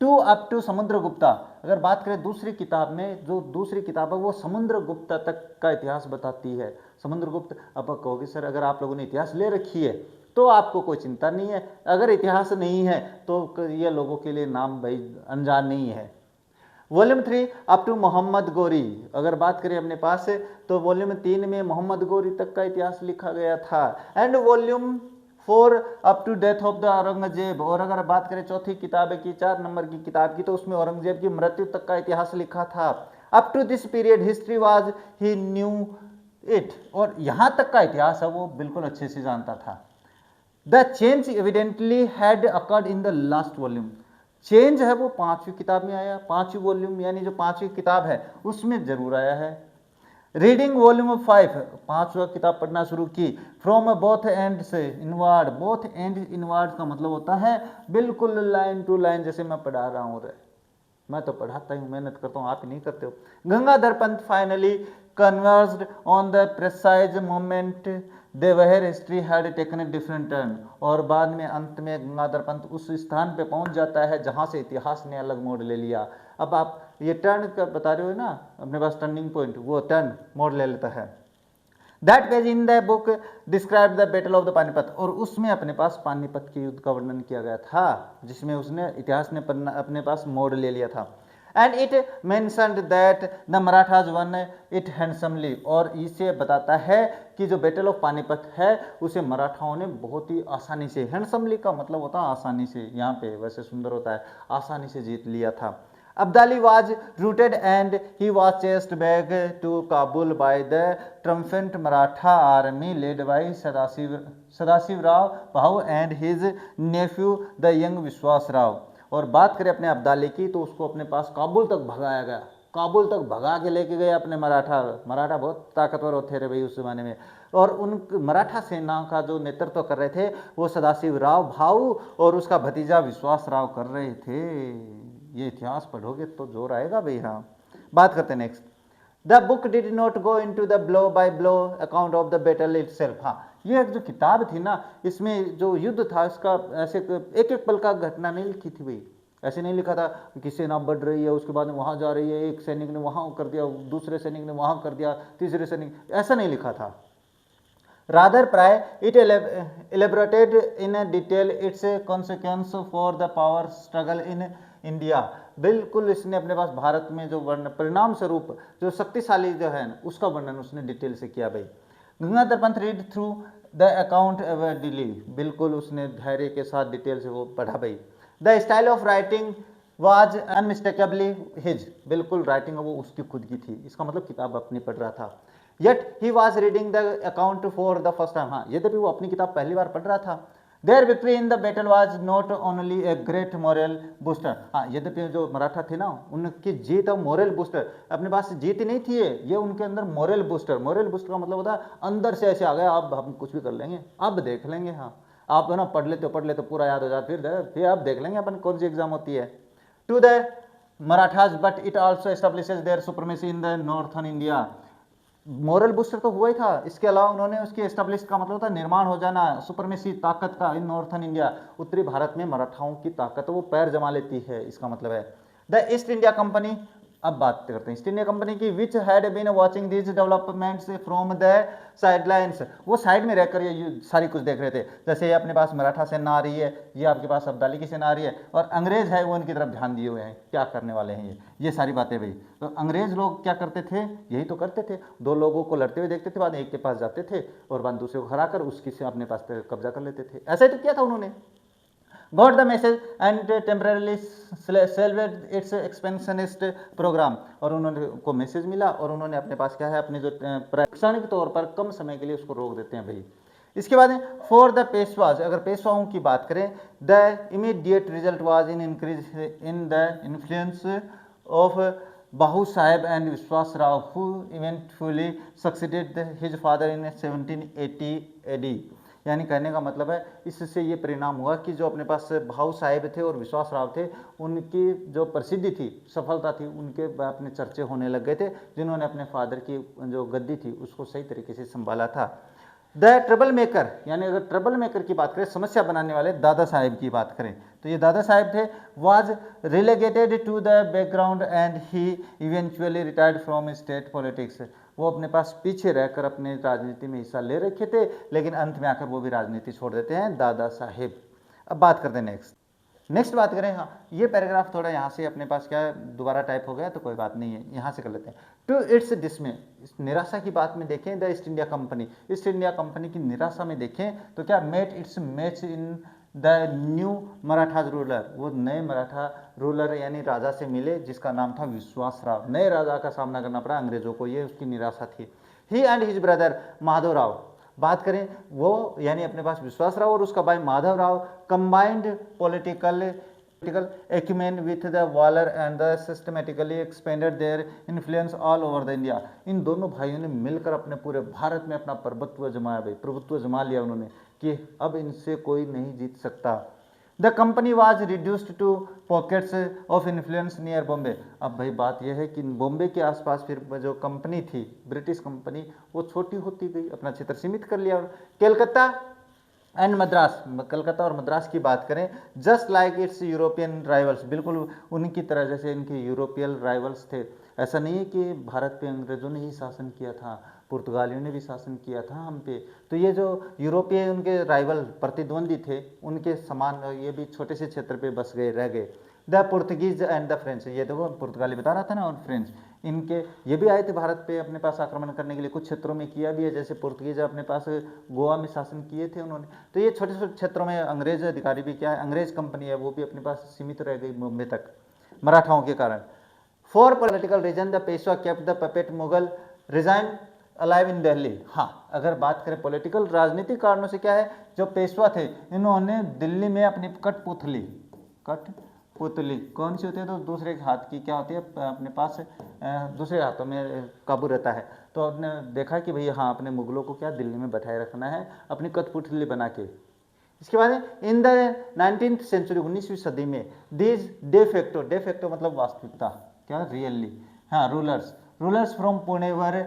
2 अप टू समुद्रगुप्ता, अगर बात करें दूसरी किताब में, जो दूसरी किताब है वो समुद्रगुप्ता तक का इतिहास बताती है। समुद्रगुप्त, अब आप कहोगे सर अगर आप लोगों ने इतिहास ले रखी है तो आपको कोई चिंता नहीं है, अगर इतिहास नहीं है तो ये लोगों के लिए नाम भाई अनजान नहीं है। Volume 3 up to Mohammad Ghori, अगर बात करें अपने पास से तो वॉल्यूम 3 में मोहम्मद गोरी तक का इतिहास लिखा गया था। And volume 4 up to death of the Aurangzeb, और अगर बात करें चौथी किताब की 4 नंबर की किताब की तो उसमें औरंगजेब की मृत्यु तक का इतिहास लिखा था। Up to this period history was he knew it, और यहां तक का इतिहास है वो बिल्कुल अच्छे से जानता था। The change evidently had occurred in the last volume, change है वो 5वीं किताब में आया, 5वीं वॉल्यूम यानी जो 5वीं किताब है उसमें जरूर आया है। रीडिंग वॉल्यूम 5, 5वां किताब पढ़ना शुरू की। फ्रॉम बोथ एंड से इनवर्ड, बोथ एंड इनवर्ड का मतलब होता है बिल्कुल लाइन टू लाइन, जैसे मैं पढ़ा रहा हूँ, मैं तो पढ़ाता हूँ, मेहनत करता हूँ, आप ही नहीं करते हो। Gangadhar Pant finally conversed on the precise moment they were history had taken a different turn, और बाद में अंत में गंगाधर पंत उस स्थान पे पहुंच जाता है जहां से इतिहास ने अलग मोड़ ले लिया। अब आप ये टर्न का बता रहे हो ना, अपने पास टर्निंग पॉइंट, वो टर्न मोड़ ले लेता है। That page in the book describe the battle of the Panipat, और उसमें अपने पास पानीपत के युद्ध का वर्णन किया गया था, जिसमें उसने इतिहास ने अपने पास मोड़ ले लिया था। And it mentioned that the Marathas one it handsomely, और इसे बताता है कि जो बैटल ऑफ पानीपत है उसे मराठाओं ने बहुत ही आसानी से, हैंडसमली का मतलब होता है आसानी से, यहाँ पे वैसे सुंदर होता है, आसानी से जीत लिया था। Abdali was routed and he was chased back to Kabul by the triumphant Maratha army led by Sadasiv Rao Bhau and his nephew the young Vishwas Rao। और बात करें अपने अब्दाली की तो उसको अपने पास काबुल तक भगाया गया, काबुल तक भगा के लेके गए अपने मराठा बहुत ताकतवर होते रहे भाई उस जमाने में। और उन मराठा सेना का जो नेतृत्व कर रहे थे वो सदाशिव राव भाऊ और उसका भतीजा विश्वास राव कर रहे थे। ये इतिहास पढ़ोगे तो जोर आएगा भाई। हाँ, बात करते हैं next. The book did not go into the blow by blow account of the battle itself. हाँ, ये जो किताब थी ना, इसमें जो युद्ध था इसका ऐसे एक एक पल का घटना नहीं लिखी थी भाई, ऐसे नहीं लिखा था कि सेना बढ़ रही है उसके बाद में वहाँ जा रही है, एक सैनिक ने वहाँ कर दिया, दूसरे सैनिक ने वहाँ कर दिया, तीसरे सैनिक, ऐसा नहीं लिखा था। रादर प्राय it elaborated in detail its consequence for the power struggle in India. बिल्कुल इसने अपने पास भारत में जो वर्ण परिणाम स्वरूप जो शक्तिशाली जो है उसका वर्णन उसने डिटेल से किया भाई। Gangadhar Pant read through the account avidly, बिल्कुल उसने धैर्य के साथ डिटेल से वो पढ़ा भाई। The style of writing was unmistakably his, बिल्कुल राइटिंग वो उसकी खुद की थी, इसका मतलब किताब अपनी पढ़ रहा था। Yet he was reading the account for the first time. हाँ, यद्यपि वो अपनी किताब पहली बार पढ़ रहा था। There victory in the battle was not only a great moral booster. हाँ, यद्यपि जो मराठा थे ना उनकी जीत और मॉरल बूस्टर, अपने पास जीत ही नहीं थी ये उनके अंदर मॉरल बूस्टर का मतलब होता है अंदर से ऐसे आ गया, अब हम कुछ भी कर लेंगे, अब देख लेंगे। हाँ, आप है ना पढ़ लेते पूरा याद हो जाता, फिर अब देख लेंगे अपन कौन सी एग्जाम होती है। To the Marathas but it also establishes their supremacy in the northern India. Morale booster तो हुआ ही था, इसके अलावा उन्होंने उसकी एस्टेब्लिश का मतलब होता है निर्माण हो जाना, सुपरमेसी ताकत का इन नॉर्थन इंडिया, उत्तरी भारत में मराठाओं की ताकत वो पैर जमा लेती है, इसका मतलब है। द ईस्ट इंडिया कंपनी अब बात करते हैं ईस्ट इंडिया कंपनी की, which had been watching these developments from the sidelines. वो साइड में रहकर ये सारी कुछ देख रहे थे। जैसे ये अपने पास मराठा सेना आ रही है, ये आपके पास अब्दाली की सेना आ रही है, और अंग्रेज है वो इनकी तरफ ध्यान दिए हुए हैं, क्या करने वाले हैं ये सारी बातें भाई। तो अंग्रेज लोग क्या करते थे, यही तो करते थे, दो लोगों को लड़ते हुए देखते थे, बाद एक के पास जाते थे और बाद दूसरे को हरा कर उसकी से अपने पास कब्जा कर लेते थे। ऐसा ही तो किया था उन्होंने। got the message and temporarily salvaged its expansionist program। और उन्होंने को मैसेज मिला और उन्होंने अपने पास क्या है, अपने जो क्षणिक तौर पर कम समय के लिए उसको रोक देते हैं भाई। इसके बाद फॉर द पेशवाज, अगर पेशवाओं की बात करें, the immediate result was in increase in the influence of Bahu Saheb and Vishwas Rao, who eventfully succeeded his father in 1780 AD। यानी कहने का मतलब है इससे ये परिणाम हुआ कि जो अपने पास भाऊ साहेब थे और विश्वास राव थे, उनकी जो प्रसिद्धि थी, सफलता थी, उनके अपने चर्चे होने लग गए थे, जिन्होंने अपने फादर की जो गद्दी थी उसको सही तरीके से संभाला था। द ट्रबल मेकर, यानी अगर ट्रबल मेकर की बात करें, समस्या बनाने वाले दादा साहेब की बात करें, तो ये दादा साहेब थे, was relegated to the background and he eventually retired from state politics. वो अपने पास पीछे रहकर अपने राजनीति में हिस्सा ले रखे थे, लेकिन अंत में आकर वो भी राजनीति छोड़ देते हैं दादा साहेब। अब बात करते हैं नेक्स्ट बात करें। हाँ, ये पैराग्राफ थोड़ा यहाँ से अपने पास क्या दोबारा टाइप हो गया तो कोई बात नहीं है, यहाँ से कर लेते हैं। टू इट्स डिसमे, इस निराशा की बात में देखें, the East India Company, East India Company की निराशा में देखें तो क्या met its match in the new Maratha ruler, वो नए मराठा रूलर यानी राजा से मिले जिसका नाम था विश्वास राव। नए राजा का सामना करना पड़ा अंग्रेजों को, ये उसकी निराशा थी। He and his brother Madhav Rao, बात करें वो यानी अपने पास विश्वास राव और उसका भाई Madhav Rao, combined political acumen with the valor and the systematically expanded their influence all over the India। इन दोनों भाइयों ने मिलकर अपने पूरे भारत में अपना प्रभुत्व जमाया भाई, प्रभुत्व जमा लिया उन्होंने कि अब इनसे कोई नहीं जीत सकता। The company was reduced to pockets of influence near Bombay. अब भाई बात यह है कि बॉम्बे के आसपास फिर जो कंपनी थी, ब्रिटिश कंपनी, वो छोटी होती गई, अपना क्षेत्र सीमित कर लिया। कलकत्ता एंड मद्रास, कलकत्ता और मद्रास की बात करें, just like it's European rivals, बिल्कुल उनकी तरह जैसे इनके यूरोपियन राइवल्स थे। ऐसा नहीं है कि भारत पे अंग्रेजों ने ही शासन किया था, पुर्तगालियों ने भी शासन किया था हम पे, तो ये जो यूरोपीय उनके राइवल प्रतिद्वंदी थे, उनके समान ये भी छोटे से क्षेत्र पे बस गए, रह गए। The Portuguese and the French, ये देखो पुर्तगाली बता रहा था ना, और फ्रेंच, इनके ये भी आए थे भारत पे अपने पास आक्रमण करने के लिए, कुछ क्षेत्रों में किया भी है, जैसे पुर्तगीज अपने पास गोवा में शासन किए थे उन्होंने। तो ये छोटे छोटे क्षेत्रों में अंग्रेज अधिकारी भी क्या है, अंग्रेज कंपनी है वो भी अपने पास सीमित रह गई बॉम्बे तक मराठाओं के कारण। For political reason the Peshwa kept the puppet Mughal regime alive in Delhi. हाँ, अगर बात करें पॉलिटिकल राजनीतिक कारणों से क्या है, जो पेशवा थे इन्होंने दिल्ली में अपनी कठपुतली कौन सी होती है, तो दूसरे हाथ की क्या होती है अपने पास, दूसरे हाथों में काबू रहता है, तो आपने देखा कि भैया हाँ अपने मुगलों को क्या दिल्ली में बैठाए रखना है अपनी कठपुतली बना के। इसके बाद इन द 19th सेंचुरी, 19वीं सदी में, दीज डे फैक्टो मतलब वास्तविकता, क्या रियली, हाँ, rulers from Pune were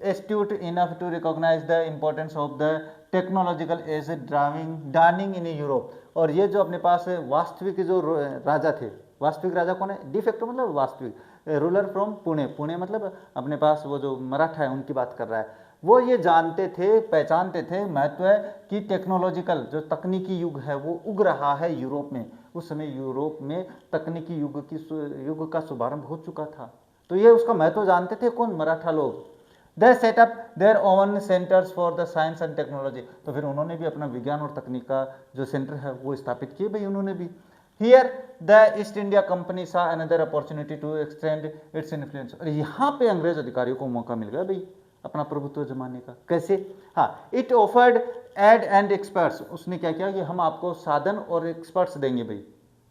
astute enough to recognize the importance of the technological age dawning in Europe। और ये जो अपने पास वास्तविक जो राजा थे, वास्तविक राजा कौन है, डिफेक्टो मतलब वास्तविक, रूलर फ्रॉम पुणे मतलब अपने पास वो जो मराठा है उनकी बात कर रहा है, वो ये जानते थे, पहचानते थे महत्व है कि टेक्नोलॉजिकल जो तकनीकी युग है वो उग रहा है यूरोप में। उस समय यूरोप में तकनीकी युग का शुभारंभ हो चुका था, तो ये उसका महत्व जानते थे कौन, मराठा लोग। They set up their own centres for the science and technology, तो फिर उन्होंने भी अपना विज्ञान और तकनीक का जो सेंटर है वो स्थापित किए भाई उन्होंने भी। Here the East India Company saw another opportunity to extend its influence, और यहाँ पे अंग्रेज अधिकारियों को मौका मिल गया भाई अपना प्रभुत्व जमाने का। कैसे, हाँ, it offered aid and experts, उसने क्या किया कि हम आपको साधन और एक्सपर्ट्स देंगे भाई,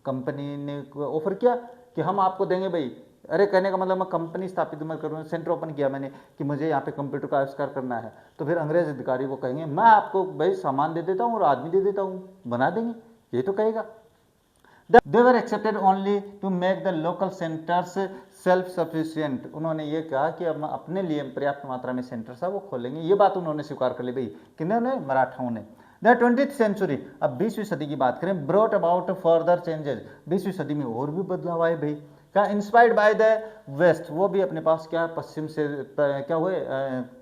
कंपनी ने ऑफर किया कि हम आपको देंगे भाई। अरे कहने का मतलब मैं कंपनी स्थापित मैं करूँ, सेंटर ओपन किया मैंने कि मुझे यहाँ पे कंप्यूटर का आविष्कार करना है, तो फिर अंग्रेज अधिकारी को कहेंगे मैं आपको भाई सामान दे देता हूँ और आदमी दे देता हूँ, बना देंगे, ये तो कहेगा। They were accepted only to make the local centers self sufficient। उन्होंने ये कहा कि अब अपने लिए पर्याप्त मात्रा में सेंटर्स है वो खोलेंगे, ये बात उन्होंने स्वीकार कर ली भाई, किन्होंने, मराठाओं ने। द 20th सेंचुरी, अब 20वीं सदी की बात करें, ब्रॉट अबाउट फर्दर चेंजेस, 20वीं सदी में और भी बदलाव आए भाई। क्या इंस्पायर्ड बाय द वेस्ट, वो भी अपने पास क्या पश्चिम से क्या हुए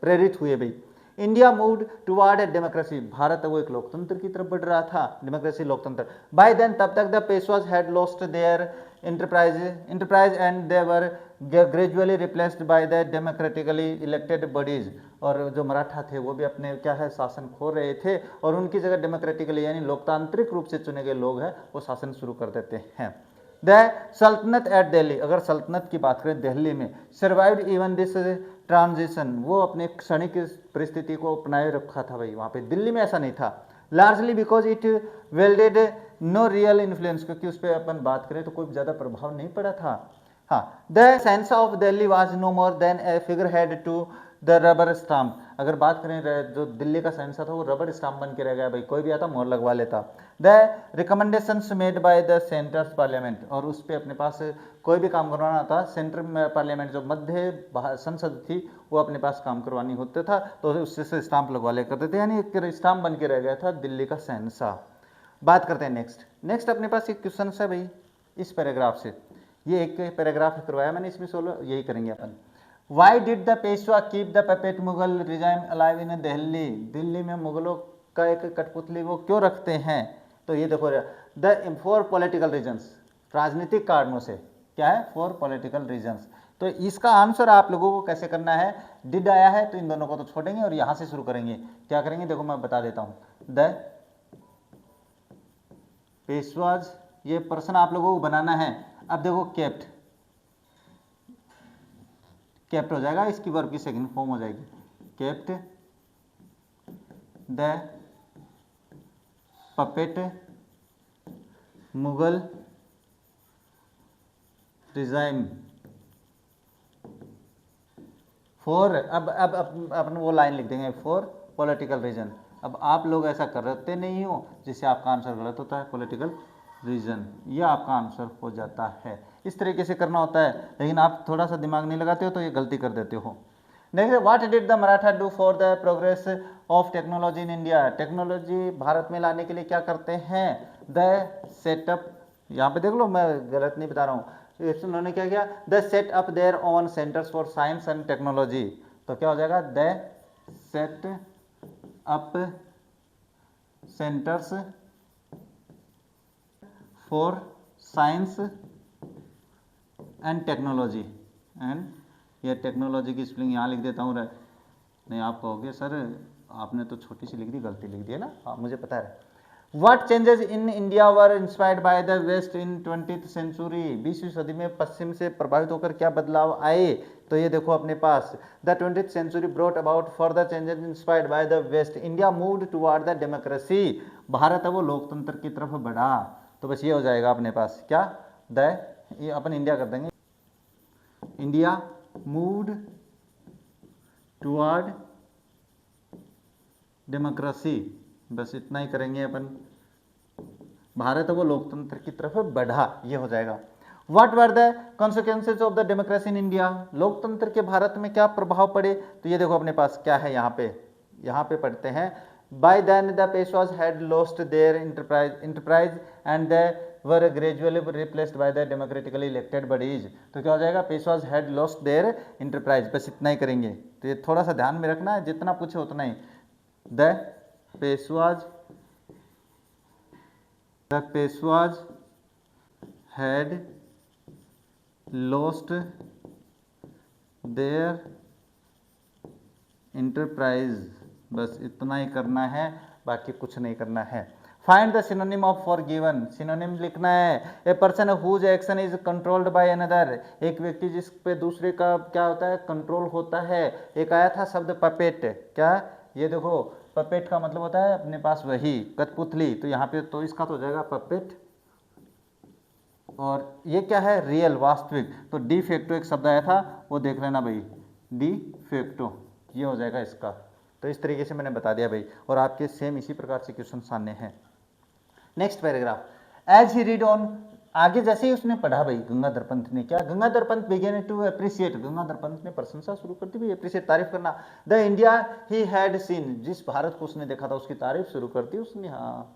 प्रेरित हुए भाई। India moved toward democracy, Bharat वो एक लोकतंत्र की तरफ बढ़ रहा था, डेमोक्रेसी लोकतंत्र। बाय देन तब तक the Peshwas had lost there enterprise and they were gradually replaced by the democratically elected bodies, और जो मराठा थे वो भी अपने क्या है शासन खो रहे थे और उनकी जगह डेमोक्रेटिकली यानी लोकतांत्रिक रूप से चुने गए लोग हैं वो शासन शुरू कर देते हैं। द सल्तनत एट दिल्ली, अगर सल्तनत की बात करें दिल्ली में, सर्वाइव्ड इवन दिस ट्रांजिशन, वो अपने क्षणिक परिस्थिति को अपनाए रखा था भाई, वहाँ पे दिल्ली में ऐसा नहीं था। Largely because it wielded no real influence, क्योंकि उस पर अपन बात करें तो कोई ज़्यादा प्रभाव नहीं पड़ा था। हाँ, the sense of Delhi was no more than a figurehead to the rubber stamp, अगर बात करें जो दिल्ली का सेंसा था वो रबर स्टाम्प बन के रह गया भाई, कोई भी आता मोहर लगवा लेता। The recommendations made by the centre parliament, और उस पर अपने पास कोई भी काम करवाना था, सेंटर में पार्लियामेंट जो मध्य संसद थी वो अपने पास काम करवानी होता था तो उससे स्टाम्प लगवा ले करते थे, यानी एक स्टाम्प बन के रह गया था दिल्ली का सेंसा। बात करते हैं नेक्स्ट अपने पास एक क्वेश्चन है भाई इस पैराग्राफ से, ये एक पैराग्राफ करवाया मैंने, इसमें सोल्व यही करेंगे अपन। Why did the Peshwa keep the puppet Mughal regime alive in Delhi, Delhi में मुगलों का एक कठपुतली वो क्यों रखते हैं, तो ये देखो द फॉर पॉलिटिकल रीजन्स, राजनीतिक कारणों से, क्या है फॉर पॉलिटिकल रीजन्स। तो इसका आंसर आप लोगों को कैसे करना है, डिड आया है तो इन दोनों को तो छोड़ेंगे और यहां से शुरू करेंगे, क्या करेंगे देखो मैं बता देता हूं। द पेशवाज, ये प्रश्न आप लोगों को बनाना है। अब देखो केप्ट हो जाएगा, इसकी वर्ब की सेकंड फॉर्म हो जाएगी, kept the puppet Mughal regime for, अब अपन वो लाइन लिख देंगे फॉर पॉलिटिकल रीजन। अब आप लोग ऐसा करते नहीं हो जिससे आपका आंसर गलत होता है, पॉलिटिकल रीजन ये आपका आंसर हो जाता है। इस तरीके से करना होता है, लेकिन आप थोड़ा सा दिमाग नहीं लगाते हो तो ये गलती कर देते हो। Next, what did the Maratha do for the progress of technology in India, technology Bharat में लाने के लिए क्या करते हैं, द सेटअप, यहाँ पे देख लो मैं गलत नहीं बता रहा हूँ, उन्होंने क्या किया, the set up their own centres for science and technology, तो क्या हो जाएगा, the set up centres for science and technology, and ये टेक्नोलॉजी की स्पेलिंग यहाँ लिख देता हूँ, नहीं आप कहोगे सर आपने तो छोटी सी लिख दी, गलती लिख दी है ना, हाँ मुझे पता है। What changes in India were inspired by the West in 20th century, 20वीं सदी में पश्चिम से प्रभावित होकर क्या बदलाव आए, तो ये देखो अपने पास the 20th century brought about further changes inspired by the West, India moved toward the democracy, Bharat है वो लोकतंत्र की तरफ बढ़ा, तो बस ये हो जाएगा अपने पास क्या, ये अपन इंडिया कर देंगे, इंडिया मूव्ड टुवर्ड डेमोक्रेसी, बस इतना ही करेंगे अपन, भारत वो लोकतंत्र की तरफ बढ़ा, ये हो जाएगा। What were the consequences of the democracy in India, लोकतंत्र के भारत में क्या प्रभाव पड़े, तो ये देखो अपने पास क्या है, यहाँ पे पढ़ते हैं, by then the Peshwas had lost their enterprise and they were gradually replaced by the democratically elected bodies, तो क्या हो जाएगा, Peshwas had lost their enterprise, बस इतना ही करेंगे, तो ये थोड़ा सा ध्यान में रखना है, जितना पूछे उतना ही, the Peshwas had lost their enterprise, बस इतना ही करना है, बाकी कुछ नहीं करना है। Find the synonym of forgiven, synonym लिखना है, a person whose action is controlled by another, एक व्यक्ति जिस पे दूसरे का क्या होता है, कंट्रोल होता है। एक आया था शब्द पपेट, क्या, ये देखो पपेट का मतलब होता है अपने पास वही कठपुतली, तो यहाँ पे तो इसका तो हो जाएगा पपेट, और ये क्या है, रियल वास्तविक, तो डी फैक्टो एक शब्द आया था वो देख लेना भाई, डी फैक्टो, ये हो जाएगा इसका। तो इस तरीके से मैंने बता दिया भाई, और आपके सेम इसी प्रकार से क्वेश्चन सामने हैं। Next paragraph, as he read on, आगे जैसे ही उसने पढ़ा भाई, गंगाधर पंत ने क्या, Gangadhar Pant began to appreciate, Gangadhar Pant ने प्रशंसा शुरू कर दी भाई, अप्रिशिएट तारीफ करना, the India he had seen, जिस भारत को उसने देखा था उसकी तारीफ शुरू कर दी उसने, हाँ,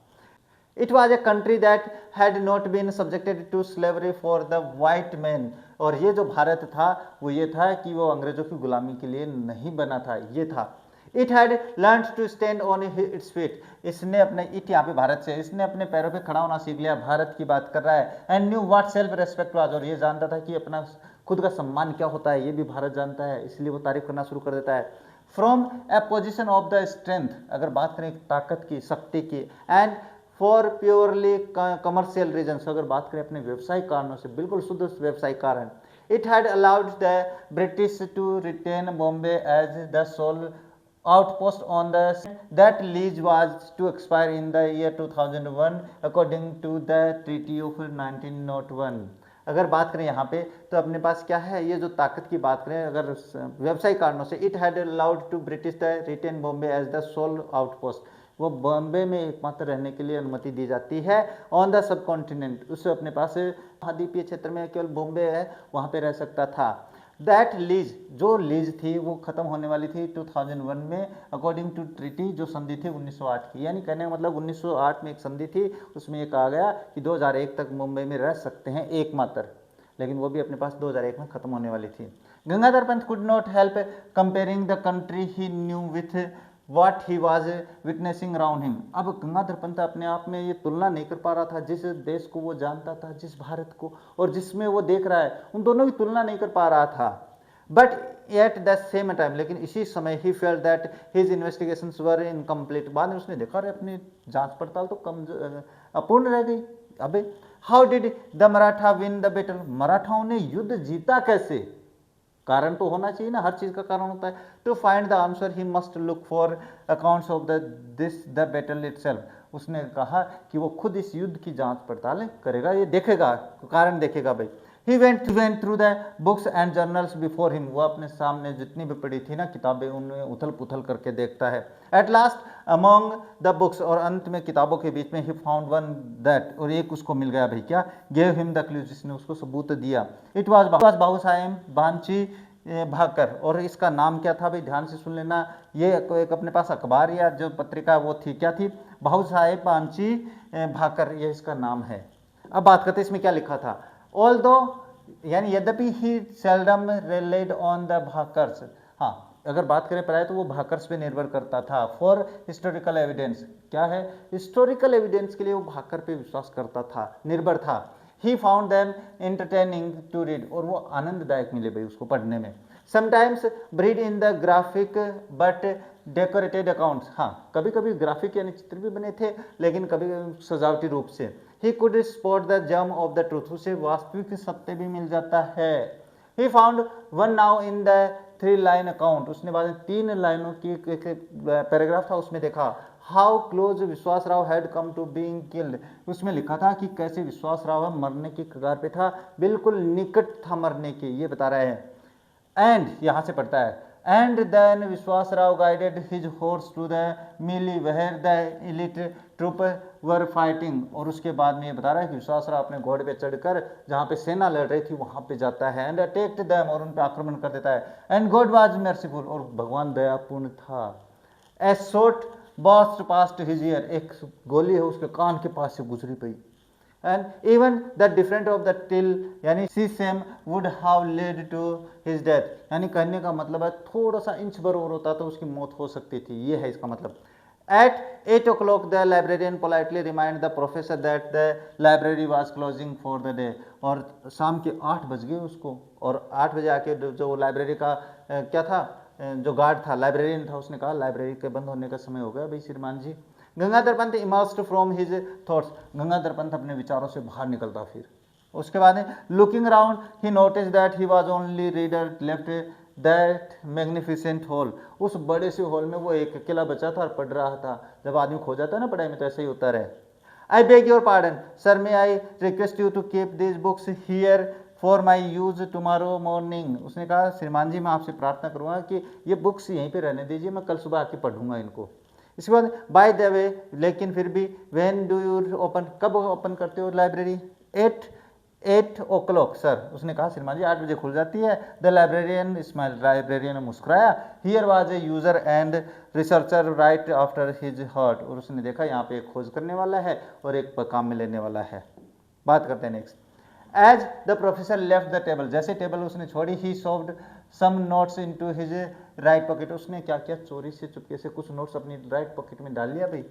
it was a country that had not been subjected to slavery for the white man. और ये जो भारत था वो ये था कि वो अंग्रेजों की गुलामी के लिए नहीं बना था, ये था। It had learn to stand on its feet. इसने अपने इट यहाँ पे भारत से, इसने अपने पैरों पे खड़ा होना सीख लिया, भारत की बात कर रहा है। And knew what self respect was, और ये जानता था कि अपना खुद का सम्मान क्या होता है, ये भी भारत जानता है, इसलिए वो तारीफ करना शुरू कर देता है। From a position of the strength, अगर बात करें ताकत की, शक्ति की, and for purely commercial reasons, अगर बात करें अपने व्यवसायिक कारणों से, बिल्कुल शुद्ध व्यवसायिक कारण। It had allowed the British to retain Bombay as the sole outpost on the that lease was to expire in the year 2001 according to the treaty of 1901। अगर बात करें यहाँ पे तो अपने पास क्या है, ये जो ताकत की बात करें अगर व्यवसायिक कारणों से, it had allowed to British the retain Bombay as the sole outpost, वो बॉम्बे में एकमात्र रहने के लिए अनुमति दी जाती है ऑन द सब कॉन्टिनेंट, उससे अपने पास महाद्वीपीय क्षेत्र में केवल बॉम्बे है वहाँ पे रह सकता था। दैट लीज, जो लीज थी वो खत्म होने वाली थी 2001 में अकॉर्डिंग टू ट्रीटी, जो संधि थी 1908 की, यानी कहने का मतलब 1908 में एक संधि थी, उसमें ये कहा गया कि 2001 तक मुंबई में रह सकते हैं एकमात्र, लेकिन वो भी अपने पास 2001 में खत्म होने वाली थी। Gangadhar Pant could not help comparing the country he new with what he was witnessing around him. अब गंगाधर पंत अपने आप में ये तुलना नहीं कर पा रहा था, जिस देश को वो जानता था, जिस भारत को, और जिसमें वो देख रहा है, उन दोनों की तुलना नहीं कर पा रहा था। But at the same time, लेकिन इसी समय he felt that his investigations were incomplete, बाद में उसने देखा रहे अपनी जांच पड़ताल तो कम अपूर्ण रह गई। अबे how did the Maratha win the battle, मराठाओं ने युद्ध जीता कैसे, कारण तो होना चाहिए ना, हर चीज का कारण होता है। To find the answer he must look for accounts of the battle itself, उसने कहा कि वो खुद इस युद्ध की जांच पड़ताल करेगा, ये देखेगा, कारण देखेगा भाई। He went through the books and journals before him, वो अपने सामने जितनी भी पड़ी थी ना किताबें उनमें उथल पुथल करके देखता है। At last among the books, और अंत में किताबों के बीच में he found one that, और एक उसको मिल गया भाई, क्या, gave him the clue, जिसने उसको सबूत दिया। It was बाबू साहेब बांची भाकर, और इसका नाम क्या था भाई, ध्यान से सुन लेना, ये एक अपने पास अखबार या जो पत्रिका वो थी, क्या थी, बाबू साहेब बांची भाकर, ये इसका नाम है। अब बात करते इसमें क्या लिखा था। ऑल्दो, यानी यद्यपि ही सेल्डम रिलेड ऑन द भाकर्स, हाँ अगर बात करें प्राय तो वो भाकर्स पे निर्भर करता था। फॉर हिस्टोरिकल एविडेंस, क्या है, हिस्टोरिकल एविडेंस के लिए वो भाकर पे विश्वास करता था, निर्भर था। He found them entertaining to read, और वो आनंददायक मिले भाई उसको पढ़ने में। Sometimes breed in the graphic but decorated accounts, हाँ कभी कभी ग्राफिक यानी चित्र भी बने थे, लेकिन कभी सजावटी रूप से। He could spot the germ of the truth, उसे वास्तविक सत्य भी मिल जाता है। He found one now in the 3-line account, उसने बाद में 3 लाइनों की पैराग्राफ था, उसमें देखा how close विश्वास Rao had come to being killed, उसमें लिखा था कि कैसे विश्वास राव मरने की कगार पे था, बिल्कुल निकट था मरने के, ये बता रहा है। एंड यहाँ से पढ़ता है, and then Vishwas Rao guided his horse to the melee where the elite troop were fighting, और उसके बाद में ये बता रहा है कि विश्वास राव अपने घोड़े पे चढ़कर जहाँ पे सेना लड़ रही थी वहाँ पे जाता है। एंड अटैक्ड देम, और उन पे आक्रमण कर देता है। एंड गॉड वाज मर्सीफुल, और भगवान दयापूर्ण था। A shot burst past his ear, एक गोली है उसके कान के पास से गुजरी पई। And even the different of the till, यानी सी same would have led to his death, यानी कहने का मतलब है थोड़ा सा इंच भर और होता तो उसकी मौत हो सकती थी, ये है इसका मतलब। At 8 o'clock the librarian politely reminded the professor that the library was closing for the day, और शाम के 8 बज गए उसको, और 8 बजे आके जो लाइब्रेरी का क्या था, जो गार्ड था, लाइब्रेरियन था, उसने कहा लाइब्रेरी के बंद होने का समय हो गया भाई श्रीमान जी। Gangadhar Pant immersed from his thoughts, Gangadhar Pant अपने विचारों से बाहर निकलता। फिर उसके बाद looking around he notice that he was only reader left that magnificent hall, उस बड़े से हॉल में वो एक अकेला बचा था और पढ़ रहा था। जब आदमी खो जाता है ना पढ़ाई में तो ऐसे ही होता रहे। I beg your pardon sir, may I request you to keep this books here for my use tomorrow morning, उसने कहा श्रीमान जी मैं आपसे प्रार्थना करूँगा कि ये बुक्स यहीं पे रहने दीजिए, मैं कल सुबह आके पढ़ूंगा इनको। इसके बाद बाय द वे, लेकिन फिर भी व्हेन डू यू ओपन, कब ओपन करते हो लाइब्रेरी? 8 8 o'clock सर, उसने कहा श्रीमान जी 8 बजे खुल जाती है। द लाइब्रेरियन स्माइल, लाइब्रेरियन ने मुस्कुराया। Here was a user and researcher right after his heart, और उसने देखा यहाँ पे एक खोज करने वाला है और एक काम में लेने वाला है। बात करते हैं next. As the professor left the table, जैसे टेबल उसने छोड़ी, he shoved some notes into his right pocket, उसने क्या किया, चोरी से चुपके से कुछ नोट्स अपनी राइट पॉकेट में डाल लिया भाई।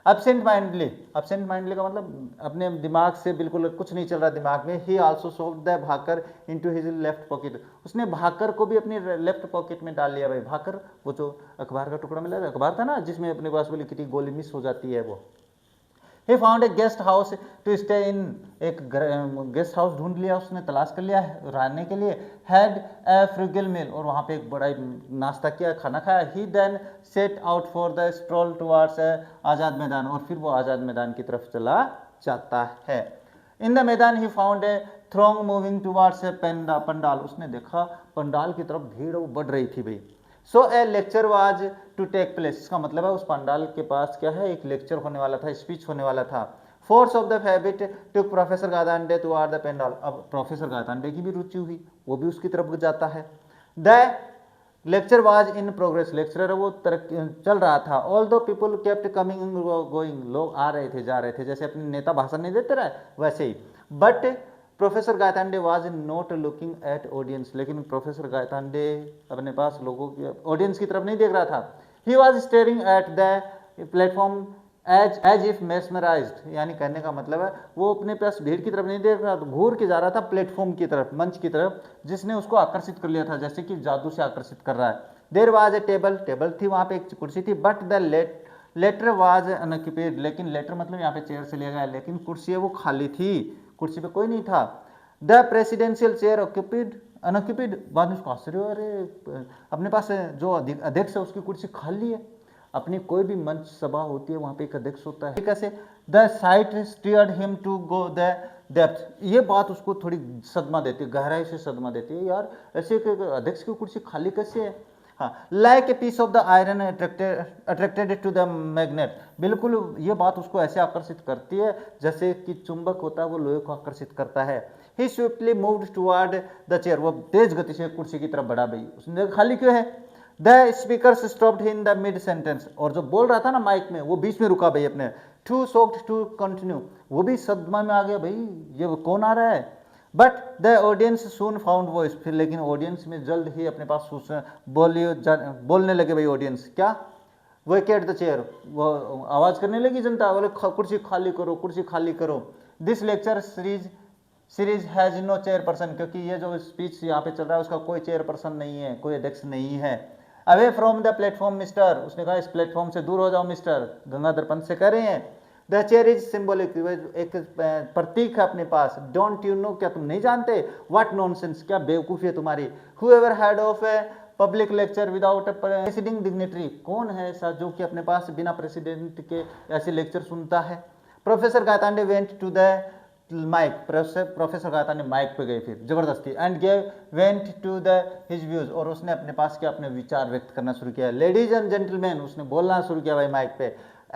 एब्सेंट माइंडली, एब्सेंट माइंडली का मतलब अपने दिमाग से बिल्कुल कुछ नहीं चल रहा दिमाग में। He also shoved the bhakar into his left pocket, उसने भाकर को भी अपनी लेफ्ट पॉकेट में डाल लिया भाई। भाकर वो जो अखबार का टुकड़ा मिला, अखबार था ना जिसमें अपने पास वाली कितनी गोली मिस हो जाती है वो। He found a guest house to stay in, एक गेस्ट हाउस ढूंढ लिया उसने, तलाश कर लिया रहने के लिए। Had a frugal meal, और वहाँ पे एक बड़ा नाश्ता किया, खाना खाया। He then set out for the stroll towards आज़ाद मैदान, और फिर वो आज़ाद मैदान की तरफ चला जाता है। In the मैदान he found a throng moving towards a pandal, उसने देखा पंडाल की तरफ भीड़ वो बढ़ रही थी भाई। So a lecture was to take place, इसका मतलब है उस पंडाल के पास क्या है, एक लेक्चर होने वाला था, स्पीच होने वाला था। Force of the habit took professor Gadande toward the pandal, अब प्रोफेसर गादांडे की भी रुचि हुई, वो भी उसकी तरफ जाता है। The lecture was in progress, lecturer वो चल रहा था। ऑल दो पीपल केप्ट कमिंग गोइंग, लोग आ रहे थे जा रहे थे, जैसे अपने नेता भाषण नहीं देते रहे वैसे ही। But professor Gaitonde was not looking at audience, लेकिन प्रोफेसर गायतांडे अपने पास लोगों की ऑडियंस की तरफ नहीं देख रहा था। He was staring at the platform as if mesmerised, यानी कहने का मतलब है वो अपने पास भीड़ की तरफ नहीं देख रहा था, घूर के जा रहा था प्लेटफॉर्म की तरफ, मंच की तरफ, जिसने उसको आकर्षित कर लिया था, जैसे कि जादू से आकर्षित कर रहा है। There was a table, table थी वहां पे, एक कुर्सी थी। But the latter was unoccupied, लेकिन लेटर मतलब यहाँ पे चेयर से लिया गया, लेकिन कुर्सी है वो खाली थी, कुर्सी पे कोई नहीं था। द प्रेसिडेंशियल चेयर ऑक्यूपिड अनऑक्यूपिड, बाद में उसको आश्चर्य, अरे अपने पास जो अध्यक्ष है उसकी कुर्सी खाली है। अपनी कोई भी मंच सभा होती है वहां पे एक अध्यक्ष होता है। कैसे the sight steered him to go the depth, ये बात उसको थोड़ी सदमा देती है, गहराई से सदमा देती है, यार ऐसे अध्यक्ष की कुर्सी खाली कैसे है। हाँ, like a piece of the iron attracted to the magnet, बिल्कुल ये बात उसको ऐसे आकर्षित करती है जैसे कि चुंबक होता है वो लोहे को आकर्षित करता है। He swiftly moved toward the chair, वो तेज गति से कुर्सी की तरफ बढ़ा भाई, उसने देखा खाली क्यों है। The speaker stopped in the mid sentence, और जो बोल रहा था ना माइक में वो बीच में रुका भाई अपने। टू शॉक्ड टू कंटिन्यू, वो भी सदमा में आ गया भाई, ये कौन आ रहा है। But the audience soon found voice, फिर लेकिन ऑडियंस में जल्द ही अपने पास बोलने लगे भाई ऑडियंस, क्या वेकेट द चेयर, वो आवाज करने लगी जनता, बोले कुर्सी खाली करो, कुर्सी खाली करो। This lecture series has no chairperson, क्योंकि ये जो स्पीच यहाँ पे चल रहा है उसका कोई चेयर पर्सन नहीं है, कोई अध्यक्ष नहीं है। Away from the platform mister, उसने कहा इस प्लेटफॉर्म से दूर हो जाओ मिस्टर, गंगाधर पंत से कह रहे हैं। द चेयर इज सिंबॉलिक, एक प्रतीक है अपने पास। डोंट यू नो, क्या तुम नहीं जानते। व्हाट नॉनसेंस, क्या बेवकूफी है तुम्हारी। Whoever had of a public lecture without a presiding dignitary, कौन है ऐसा जो कि अपने पास बिना प्रेसिडेंट के ऐसे लेक्चर सुनता है। Professor Gaitonde went to the mic, professor Gaitonde mic पे गए फिर जबरदस्ती। And went to the his views, और उसने अपने पास के अपने विचार व्यक्त करना शुरू किया। लेडीज एंड जेंटलमैन, उसने बोलना शुरू किया भाई माइक पे।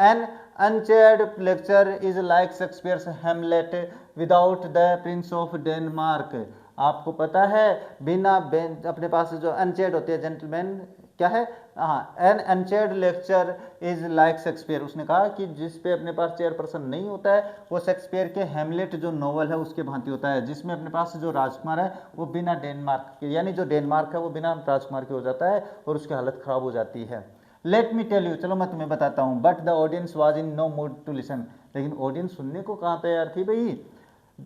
An unchaired lecture is like Shakespeare's Hamlet without the prince of Denmark. आपको पता है बिना बेंच, अपने पास जो अनचेयर्ड होते हैं जेंटलमैन, क्या है, हाँ, an unchaired lecture is like Shakespeare, उसने कहा कि जिस पे अपने पास चेयर पर्सन नहीं होता है वो शेक्सपियर के हैमलेट जो नॉवल है उसके भांति होता है, जिसमें अपने पास जो राजकुमार है वो बिना डेनमार्क के, यानी जो डेनमार्क है वो बिना राजकुमार के हो जाता है और उसकी हालत खराब हो जाती है। लेट मी टेल यू, चलो मैं तुम्हें बताता हूँ। But the audience was in no mood to listen, लेकिन ऑडियंस सुनने को कहाँ तैयार थी भाई।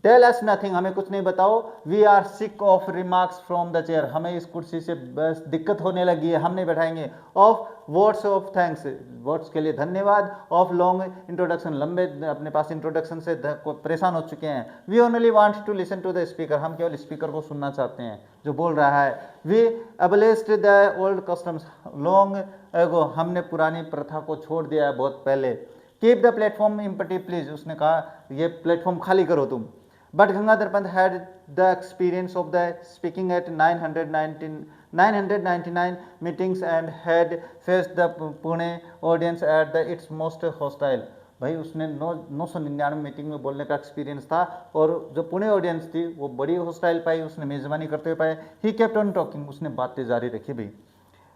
टेल अस नथिंग, हमें कुछ नहीं बताओ। We are sick of remarks from the chair, हमें इस कुर्सी से बस दिक्कत होने लगी है, हम नहीं बैठाएंगे। Of words of thanks, words के लिए धन्यवाद। ऑफ लॉन्ग इंट्रोडक्शन, लंबे अपने पास इंट्रोडक्शन से परेशान हो चुके हैं। We only want to listen to the speaker, हम केवल स्पीकर को सुनना चाहते हैं जो बोल रहा है। We abolished the old customs long ago, हमने पुरानी प्रथा को छोड़ दिया है बहुत पहले। Keep the platform empty please, उसने कहा ये प्लेटफॉर्म खाली करो तुम। But Gangadhar Pant had the experience of the speaking at 999 meetings and had faced the Pune audience at its most hostile. भाई उसने 999 मीटिंग में बोलने का एक्सपीरियंस था, और जो पुणे ऑडियंस थी वो बड़ी हॉस्टाइल पाई, उसने मेजबानी करते हुए पाए। ही केप्ट ऑन टॉकिंग, उसने बातें जारी रखी भाई।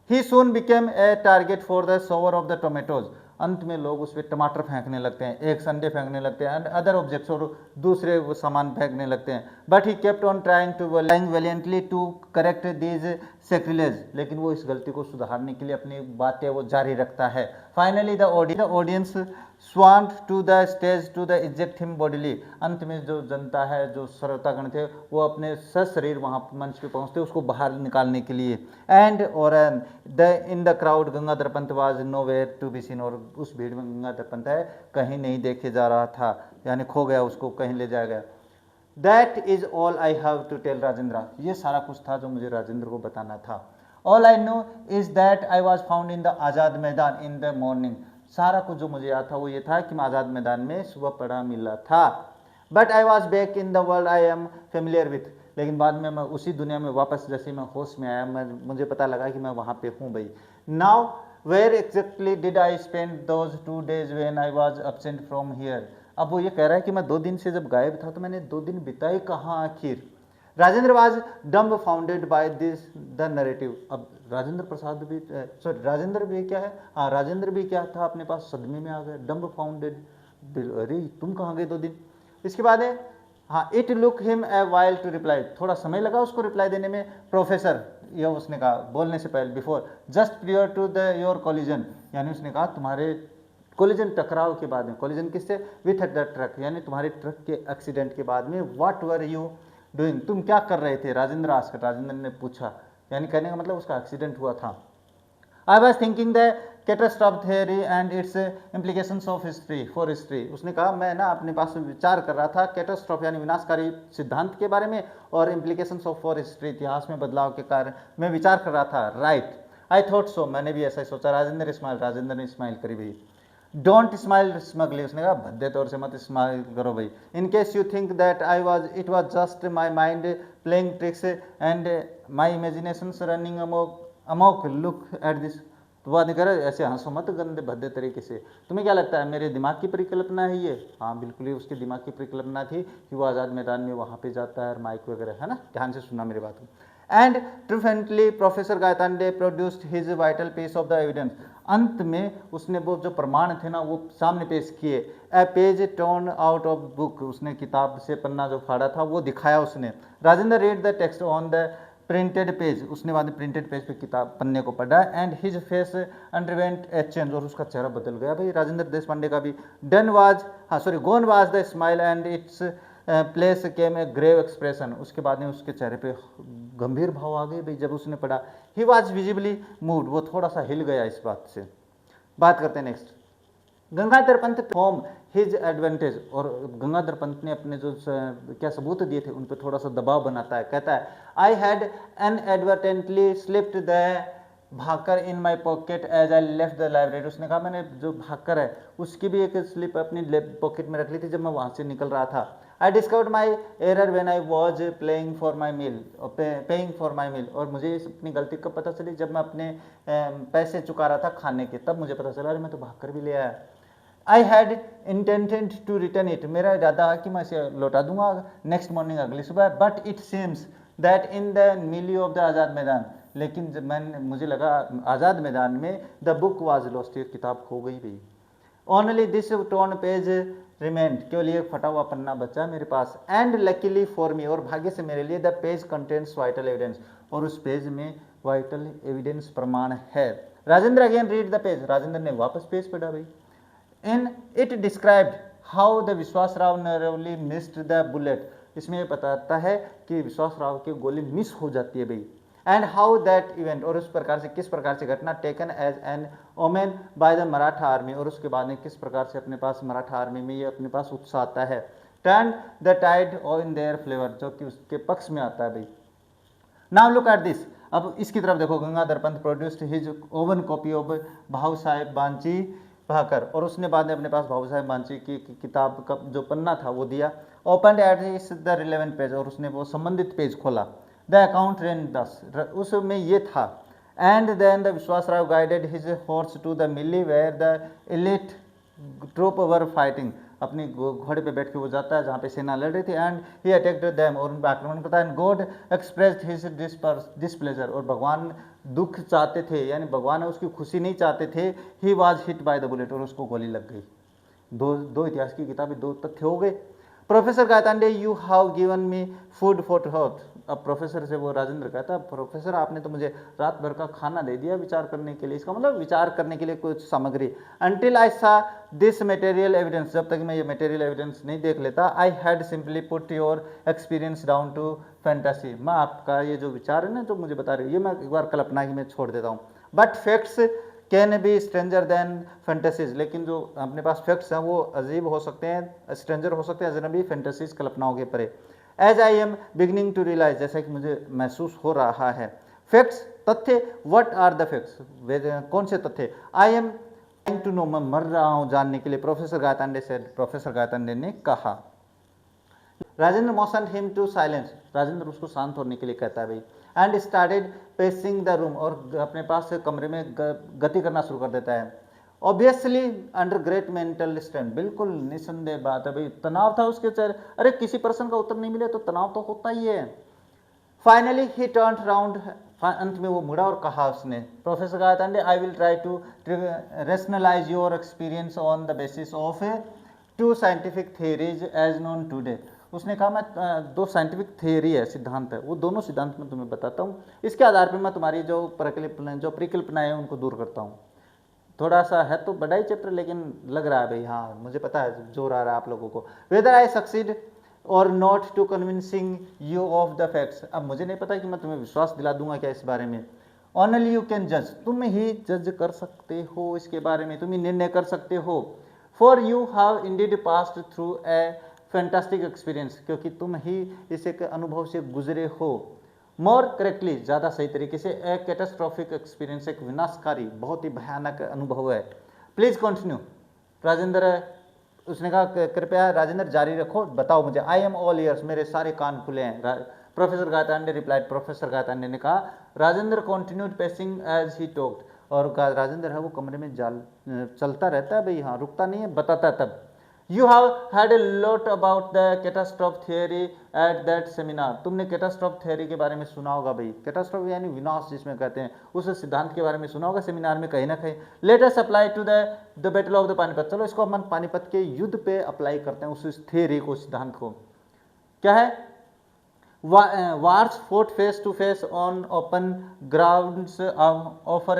He soon became a target for the shower of the tomatoes, अंत में लोग उस पर टमाटर फेंकने लगते हैं, एक संडे फेंकने लगते हैं, एंड अदर ऑब्जेक्ट्स, और दूसरे वो सामान फेंकने लगते हैं। But he kept on trying valiantly to correct these sacrilege, लेकिन वो इस गलती को सुधारने के लिए अपनी बातें वो जारी रखता है। Finally the audience swarmed to the stage to the eject him bodily, अंत में जो जनता है, जो श्रोतागण थे, वो अपने सशरीर वहाँ मंच पे पहुँचते उसको बाहर निकालने के लिए। एंड और in the crowd Gangadhar Pant was nowhere to be seen, और उस भीड़ में गंगाधर पंत है कहीं नहीं देखे जा रहा था, यानी खो गया, उसको कहीं ले जाया गया। That is all I have to tell Rajendra, ये सारा कुछ था जो मुझे राजेंद्र को बताना था। All I know is that I was found in the Azad Maidan in the morning, सारा कुछ जो मुझे याद था वो ये था कि मैं आज़ाद मैदान में सुबह पड़ा मिला था। But I was back in the world I am familiar with, लेकिन बाद में मैं उसी दुनिया में वापस, जैसे मैं होश में आया, मुझे पता लगा कि मैं वहाँ पे हूँ भाई। Now where exactly did I spend those 2 days when I was absent from here, अब वो ये कह रहा है कि मैं 2 दिन से जब गायब था तो मैंने 2 दिन बिताए कहाँ आखिर। Rajendra was dumb founded by this the narrative, अब राजेंद्र प्रसाद भी, सॉरी राजेंद्र भी क्या है, हाँ राजेंद्र भी क्या था, अपने पास सदमे में आ गया, डम्ब फाउंडेड, अरे तुम कहाँ गए 2 दिन। इसके बाद है, हाँ it look him a while to reply, थोड़ा समय लगा उसको रिप्लाई देने में। प्रोफेसर, यह उसने कहा बोलने से पहले, before just prior to the your collision, यानी उसने कहा तुम्हारे कोलिजन, टकराव के बाद में, कोलिजन किससे, विथ द ट्रक, यानी तुम्हारे ट्रक के एक्सीडेंट के बाद में, व्हाट वर यू डूइंग, तुम क्या कर रहे थे, राजेंद्र आस्क्ड, राजेंद्र ने पूछा, यानी कहने का मतलब उसका एक्सीडेंट हुआ था। I was thinking the catastrophe theory and it's implications of history for history, उसने कहा मैं ना अपने पास विचार कर रहा था कैटास्ट्रॉफ यानी विनाशकारी सिद्धांत के बारे में, और इम्प्लीकेशंस ऑफ फॉर हिस्ट्री, इतिहास में बदलाव के कारण मैं विचार कर रहा था। राइट, आई थॉट सो, मैंने भी ऐसा ही सोचा। राजेंद्र स्माइल, राजेंद्र ने स्माइल करी भाई। डोंट स्माइल स्मगली, उसने कहा भद्दे तौर से मत स्माइल करो भाई। In case you think that I was it was just my mind playing tricks and my imagination running Amok look at this, तो बात नहीं करे ऐसे हंसो मत गंदे भद्दे तरीके से, तुम्हें क्या लगता है मेरे दिमाग की परिकल्पना है ये, हाँ बिल्कुल ही उसके दिमाग की परिकल्पना थी कि वो आज़ाद मैदान में वहाँ पे जाता है, माइक वगैरह है ना, ध्यान से सुनना मेरी बात को। And triumphantly professor Gaitonde produced his vital piece of the evidence, अंत में उसने वो जो प्रमाण थे ना वो सामने पेश किए। A page torn out of book, उसने किताब से पन्ना जो फाड़ा था वो दिखाया उसने। Rajendra read the text on the printed page, उसने बाद में प्रिंटेड पेज पे किताब पन्ने को पढ़ा। And his face underwent A change, और उसका चेहरा बदल गया भाई राजेंद्र देशपांडे का भी। डन वाज, हाँ sorry, gone was the smile and its place came a grave expression, उसके बाद में उसके चेहरे पे गंभीर भाव आ गए भाई जब उसने पढ़ा। ही वाज विजिबली मूड, वो थोड़ा सा हिल गया इस बात से। बात करते हैं next, Gangadhar Pant form his advantage, और गंगाधर पंत ने अपने जो क्या सबूत दिए थे उन पर थोड़ा सा दबाव बनाता है। कहता है I had inadvertently slipped the bhakar in my pocket as I left the library, उसने कहा मैंने जो भाकर है उसकी भी एक स्लिप अपनी पॉकेट में रख ली थी जब मैं वहाँ से निकल रहा था। I discovered my error when I was playing for my meal, paying for my meal, और मुझे अपनी गलती कब पता चली, जब मैं अपने पैसे चुका रहा था खाने के, तब मुझे पता चला अरे मैं तो भाकर भी ले आया। I had intended to return it, मेरा इरादा है कि मैं इसे लौटा दूंगा नेक्स्ट मॉर्निंग, अगली सुबह। But it seems that in the melee of the Azad Maidan, लेकिन जब मुझे लगा आज़ाद मैदान में द बुक वाज लॉस्ट, किताब खो गई भाई। Only this tone page remained, केवल एक फटा हुआ पन्ना बचा मेरे पास। एंड लकीली फॉर मी, और भाग्य से मेरे लिए, the page contains vital evidence, और उस पेज में वाइटल एविडेंस प्रमाण है। Rajendra again read the page, Rajendra ने वापस पेज पढ़ा भाई। In it described how the Vishwas Rao नरवली missed the bullet, इसमें यह बताता है कि विश्वास राव की गोली मिस हो जाती है भाई। एंड हाउ दैट इवेंट, और उस प्रकार से किस प्रकार से घटना, taken as an omen by the Maratha army, और उसके बाद में किस प्रकार से अपने पास मराठा आर्मी में ये अपने पास उत्साह आता है। Turn the tied in their flavour, जो कि उसके पक्ष में आता है भाई। नाउ लुक एट दिस, अब इसकी तरफ देखो, Gangadhar Pant produced his oven copy of भाऊ साहेब बांची भाकर, और उसने बाद में अपने पास भाऊ साहेब बांची की किताब का जो पन्ना था वो दिया। ओपन एट इस द रिलेवेंट पेज, और उसने वो संबंधित पेज खोला। द अकाउंट रेन 10, उसमें ये था। And then the Vishwas Rao guided his horse to the melee where the elite troop were fighting, अपनी घोड़े पे बैठ के वो जाता है जहाँ पे सेना लड़ रही थी, एंड ही अटैक्ड देम, और उन पर आक्रमण करता है, and God expressed his displeasure, और भगवान दुख चाहते थे, यानी भगवान उसकी खुशी नहीं चाहते थे, ही was hit by the bullet, और उसको गोली लग गई। दो इतिहास की किताबें, दो तथ्य हो गए। Professor Gaitonde, you have given me food for thought. अब प्रोफेसर से वो राजेंद्र कहता, प्रोफेसर आपने तो मुझे रात भर का खाना दे दिया विचार करने के लिए, इसका मतलब विचार करने के लिए कुछ सामग्री। अंटिल आई सा दिस मटेरियल एविडेंस, जब तक मैं ये मटेरियल एविडेंस नहीं देख लेता, I had simply put your experience down to fantasy, मैं आपका ये जो विचार है ना जो मुझे बता रही है, ये मैं एक बार कल्पना ही में छोड़ देता हूँ। But facts can be stranger then fantasies, लेकिन जो अपने पास फैक्ट्स हैं वो अजीब हो सकते हैं, स्ट्रेंजर हो सकते हैं, अजनबी, फैंटेसीज कल्पनाओं के परे। As I am beginning to realise, जैसा कि मुझे महसूस हो रहा है। फैक्ट्स, तथ्य, व्हाट आर द फैक्ट्स, कौन से तथ्य। I am trying to know, मैं मर रहा हूं जानने के लिए, प्रोफेसर गायतांडे से, प्रोफेसर गायतांडे ने कहा। Rajendra motioned him to silence, Rajendra उसको शांत होने के लिए कहता है भाई, and started pacing the room, और अपने पास से कमरे में गति करना शुरू कर देता है। Obviously under great mental strength, बिल्कुल निसंदेह बात है भाई, तनाव था उसके चेहरे, अरे किसी प्रश्न का उत्तर नहीं मिले तो तनाव तो होता ही है। फाइनली ही टर्न राउंड, अंत में वो मुड़ा और कहा उसने, professor Gaitonde, I will try to rationalise your experience on the basis of two scientific theories as known today. उसने कहा मैं दो साइंटिफिक थियरी है, सिद्धांत है, वो दोनों सिद्धांत मैं तुम्हें बताता हूँ, इसके आधार पर मैं तुम्हारी जो परिकल्पनाएं हैं उनको दूर करता हूँ। थोड़ा सा है तो बड़ा ही चैप्टर, लेकिन लग रहा है भाई, हाँ मुझे पता है जोर आ रहा है आप लोगों को। वेदर आई सक्सीड और not to convincing you of the facts, अब मुझे नहीं पता कि मैं तुम्हें विश्वास दिला दूंगा क्या इस बारे में। ओनली यू कैन जज, तुम ही जज कर सकते हो इसके बारे में, तुम ही निर्णय कर सकते हो। For you have Indeed passed through a fantastic experience, क्योंकि तुम ही इस एक अनुभव से गुजरे हो। मोर करेक्टली, ज़्यादा सही तरीके से, ए कैटास्ट्रॉफिक एक्सपीरियंस, एक विनाशकारी, बहुत ही भयानक अनुभव है। प्लीज कंटिन्यू राजेंद्र, उसने कहा कृपया राजेंद्र जारी रखो, बताओ मुझे, आई एम ऑल ईयर्स, मेरे सारे कान खुले हैं। Professor Gaitonde replied, professor Gaitonde ने कहा, Rajendra continued pacing as he talked, और राजेंद्र है वो कमरे में चलता रहता है भाई, हाँ रुकता नहीं है, बताता है तब। You have had a lot about the catastrophe theory at that seminar, तुमने कैटास्ट्रॉफ थ्योरी के बारे में सुना होगा भाई, कैटास्ट्रॉफ यानी विनाश जिसमें कहते हैं, उस सिद्धांत के बारे में सुना होगा सेमिनार में कहीं ना कहीं। Let us apply to the battle of the Panipat, चलो इसको हम पानीपत के युद्ध पे अप्लाई करते हैं, उस थ्योरी को, सिद्धांत को। क्या है, wars fought face to face on open grounds offers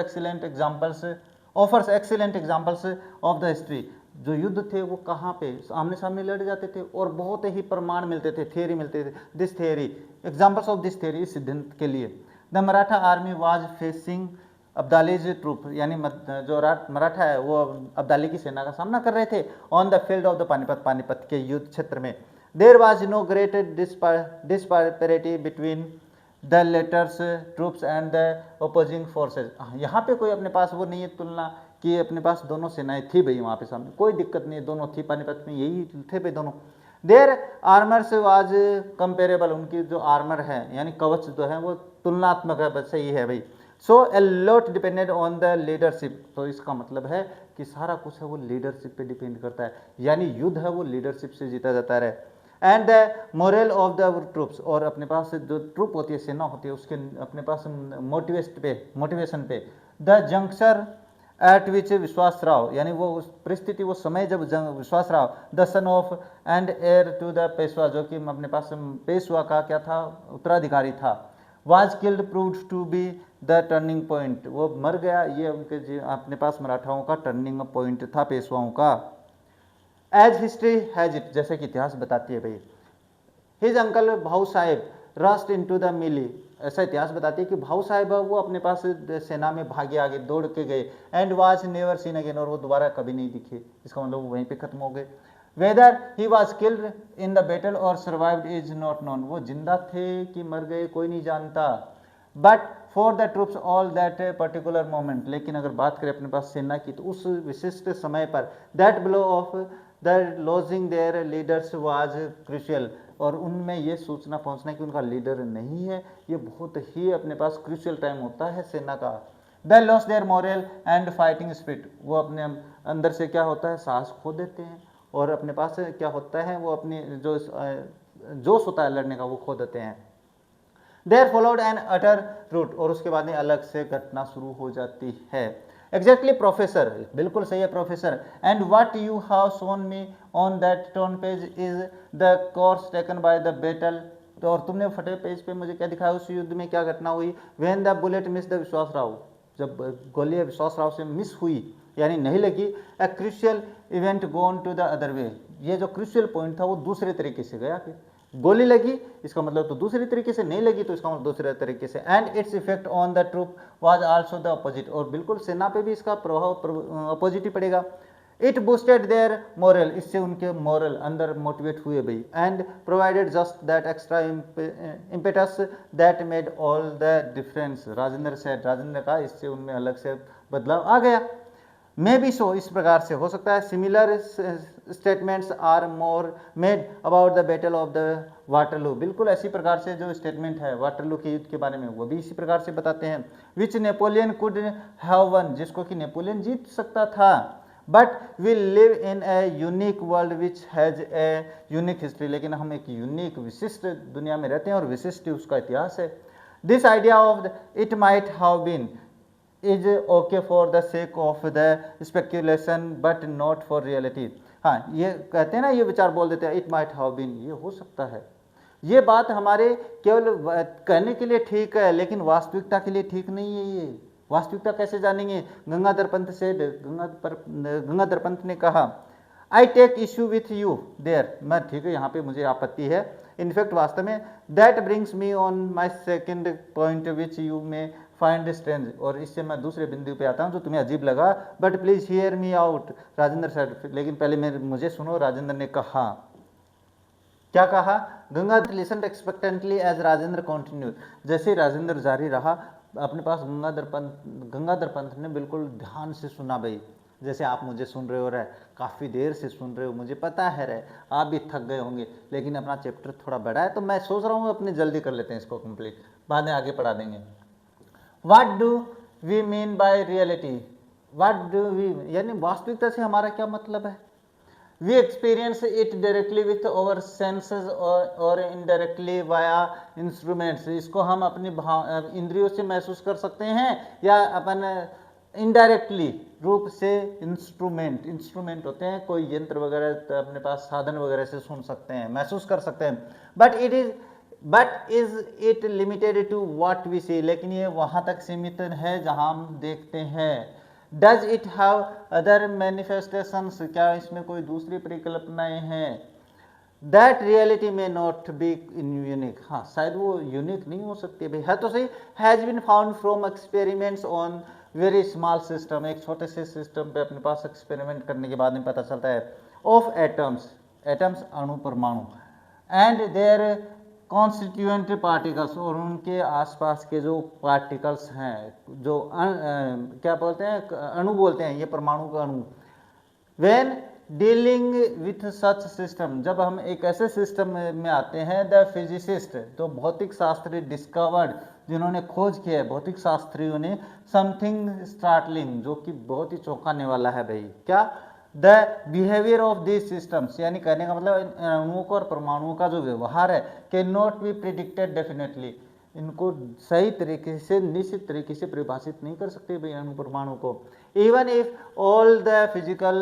excellent examples of the history, जो युद्ध थे वो कहाँ पे आमने सामने लड़ जाते थे और बहुत ही प्रमाण मिलते थे, थियरी मिलते थे, this theory, examples of this theory, सिद्धांत के लिए। The Maratha army was facing Abdali's troop, यानी जो मराठा है वो अब्दाली की सेना का सामना कर रहे थे, on the field of the Panipat, Panipat के युद्ध क्षेत्र में। There was no great disparity between the latter's troops and the opposing forces, यहाँ पे कोई अपने पास वो नहीं है तुलना कि अपने पास दोनों सेनाएं थी भाई, वहाँ पे सामने कोई दिक्कत नहीं है, दोनों थी पानीपत में, यही थे भाई दोनों। देयर आर्मर्स वाज कंपेरेबल, उनकी जो आर्मर है यानी कवच जो है वो तुलनात्मक है, बस सही है भाई। So a lot depended on the leadership, तो इसका मतलब है कि सारा कुछ है वो लीडरशिप पे डिपेंड करता है, यानी युद्ध है वो लीडरशिप से जीता जाता है। And the moral of the troops, और अपने पास जो ट्रूप होती है, सेना होती है, उसके अपने पास मोटिवेशन पे, द जंक्शर एट विच विश्वास राव, यानी वो उस परिस्थिति, वो समय जब Vishwas Rao, the son of and heir to the Peshwa, जो कि अपने पास पेशवा का क्या था, उत्तराधिकारी था, was killed proved to be the turning point, वो मर गया, ये उनके अपने पास मराठाओं का टर्निंग पॉइंट था, पेशवाओं का। एज हिस्ट्री हैज इट, जैसे कि इतिहास बताती है भाई, हिज अंकल भाऊ साहेब रस्ट इनटू द मिली, ऐसा इतिहास बताती है कि भाऊ साहेब वो अपने पास सेना में भागे, आगे दौड़ के गए, and was never seen again, और वो दोबारा कभी नहीं दिखे, इसका मतलब वो वहीं पे खत्म हो गए। Weather he was killed in the battle और सर्वाइव्ड इज नॉट नोन, वो जिंदा थे कि मर गए कोई नहीं जानता। But for the troops all that particular moment, लेकिन अगर बात करें अपने पास सेना की, तो उस विशिष्ट समय पर that blow of the lodging there leaders was crucial, और उनमें ये सूचना पहुंचना कि उनका लीडर नहीं है, ये बहुत ही अपने पास क्रूशियल टाइम होता है सेना का। They lost their morale and fighting spirit, वो अपने अंदर से क्या होता है, साहस खो देते हैं और अपने पास से क्या होता है, वो अपनी जो जोश होता है लड़ने का वो खो देते हैं। There followed an utter rout, और उसके बाद में अलग से घटना शुरू हो जाती है। एग्जैक्टली प्रोफेसर, बिल्कुल सही है professor. And what you have shown me on that turn page is the course taken by the battle, तो और तुमने फटे पेज पे मुझे क्या दिखाया, उस युद्ध में क्या घटना हुई। When the bullet miss the Vishwas Rao, जब गोली विश्वास राव से मिस हुई यानी नहीं लगी। A crucial event gone to the other way, ये जो क्रूशियल पॉइंट था वो दूसरे तरीके से गया, फिर गोली लगी इसका मतलब तो दूसरी तरीके से, नहीं लगी तो इसका मतलब दूसरे तरीके से। And its effect on the troop was also the opposite, और बिल्कुल सेना पे भी इसका प्रभाव अपोजिट ही पड़ेगा। इट बूस्टेड देयर मोरल, इससे उनके मोरल अंदर मोटिवेट हुए भाई। And provided just that extra impetus that made all the difference, Rajendra said, Rajendra का इससे उनमें अलग से बदलाव आ गया। मे बी सो, इस प्रकार से हो सकता है। Similar statements are more made about the battle of the Waterloo, बिल्कुल ऐसी प्रकार से जो स्टेटमेंट है वाटरलू के युद्ध के बारे में वो भी इसी प्रकार से बताते हैं। Which Napoleon could have won, जिसको कि नेपोलियन जीत सकता था। But we live in a unique world which has a unique history, लेकिन हम एक यूनिक विशिष्ट दुनिया में रहते हैं और विशिष्ट उसका इतिहास है। This idea of it might have been is okay for the sake of the speculation but not for reality, हाँ ये कहते हैं ना, ये विचार बोल देते हैं इट माइट हैव बीन, ये हो सकता है, ये बात हमारे केवल कहने के लिए ठीक है लेकिन वास्तविकता के लिए ठीक नहीं है। ये वास्तविकता कैसे जानेंगे, गंगाधर पंत से, गंगाधर पंत ने कहा I take issue with you there, मैं ठीक है यहाँ पे मुझे आपत्ति है। इनफैक्ट वास्तव में that brings me on my second point which you में फाइंड स्ट्रेंज, और इससे मैं दूसरे बिंदु पे आता हूँ जो तुम्हें अजीब लगा। But please hear me out, Rajendra sir, लेकिन पहले मुझे सुनो। राजेंद्र ने कहा, क्या कहा, Gangadhar listened expectantly as Rajendra continued, जैसे राजेंद्र जारी रहा अपने पास गंगाधर पंत ने बिल्कुल ध्यान से सुना भाई, जैसे आप मुझे सुन रहे हो रहे, काफ़ी देर से सुन रहे हो, मुझे पता है रहे आप भी थक गए होंगे, लेकिन अपना चैप्टर थोड़ा बड़ा है तो मैं सोच रहा हूँ अपने जल्दी कर लेते हैं इसको कंप्लीट, बाद में आगे पढ़ा देंगे। What do we mean by reality, what do we, यानी वास्तविकता से हमारा क्या मतलब है। We experience it directly with our senses और इनडायरेक्टली वाया इंस्ट्रूमेंट्स, इसको हम अपनी इंद्रियों से महसूस कर सकते हैं या अपन इनडायरेक्टली रूप से इंस्ट्रूमेंट होते हैं कोई यंत्र वगैरह, तो अपने पास साधन वगैरह से सुन सकते हैं, महसूस कर सकते हैं। But is it limited to what we see, लेकिन ये वहाँ तक सीमित है जहाँ हम देखते हैं। Does it have other manifestations, क्या इसमें कोई दूसरी परिकल्पनाएं हैं। दैट रियलिटी में नॉट बी यूनिक, हाँ शायद वो यूनिक नहीं हो सकती भाई, है तो सही। Has been found from experiments on very small system, एक छोटे से सिस्टम पे अपने पास एक्सपेरिमेंट करने के बाद में पता चलता है। ऑफ एटम्स, अणु परमाणु, एंड देयर कॉन्स्टिट्यूएंट पार्टिकल्स, और उनके आसपास के जो पार्टिकल्स हैं, जो क्या बोलते हैं, अणु बोलते हैं, ये परमाणु का अणु। When dealing with such system, जब हम एक ऐसे सिस्टम में आते हैं, द फिजिसिस्ट, जो भौतिक शास्त्री डिस्कवर्ड, जिन्होंने खोज किया है भौतिक शास्त्रियों ने, समथिंग स्टार्टलिंग, जो कि बहुत ही चौंकाने वाला है भाई। क्या, the behaviour of this systems, यानी कहने का मतलब अणुओं का और परमाणुओं का जो व्यवहार है, can not be predicted definitely, इनको सही तरीके से निश्चित तरीके से परिभाषित नहीं कर सकते भाई अणु परमाणु को। Even if all the physical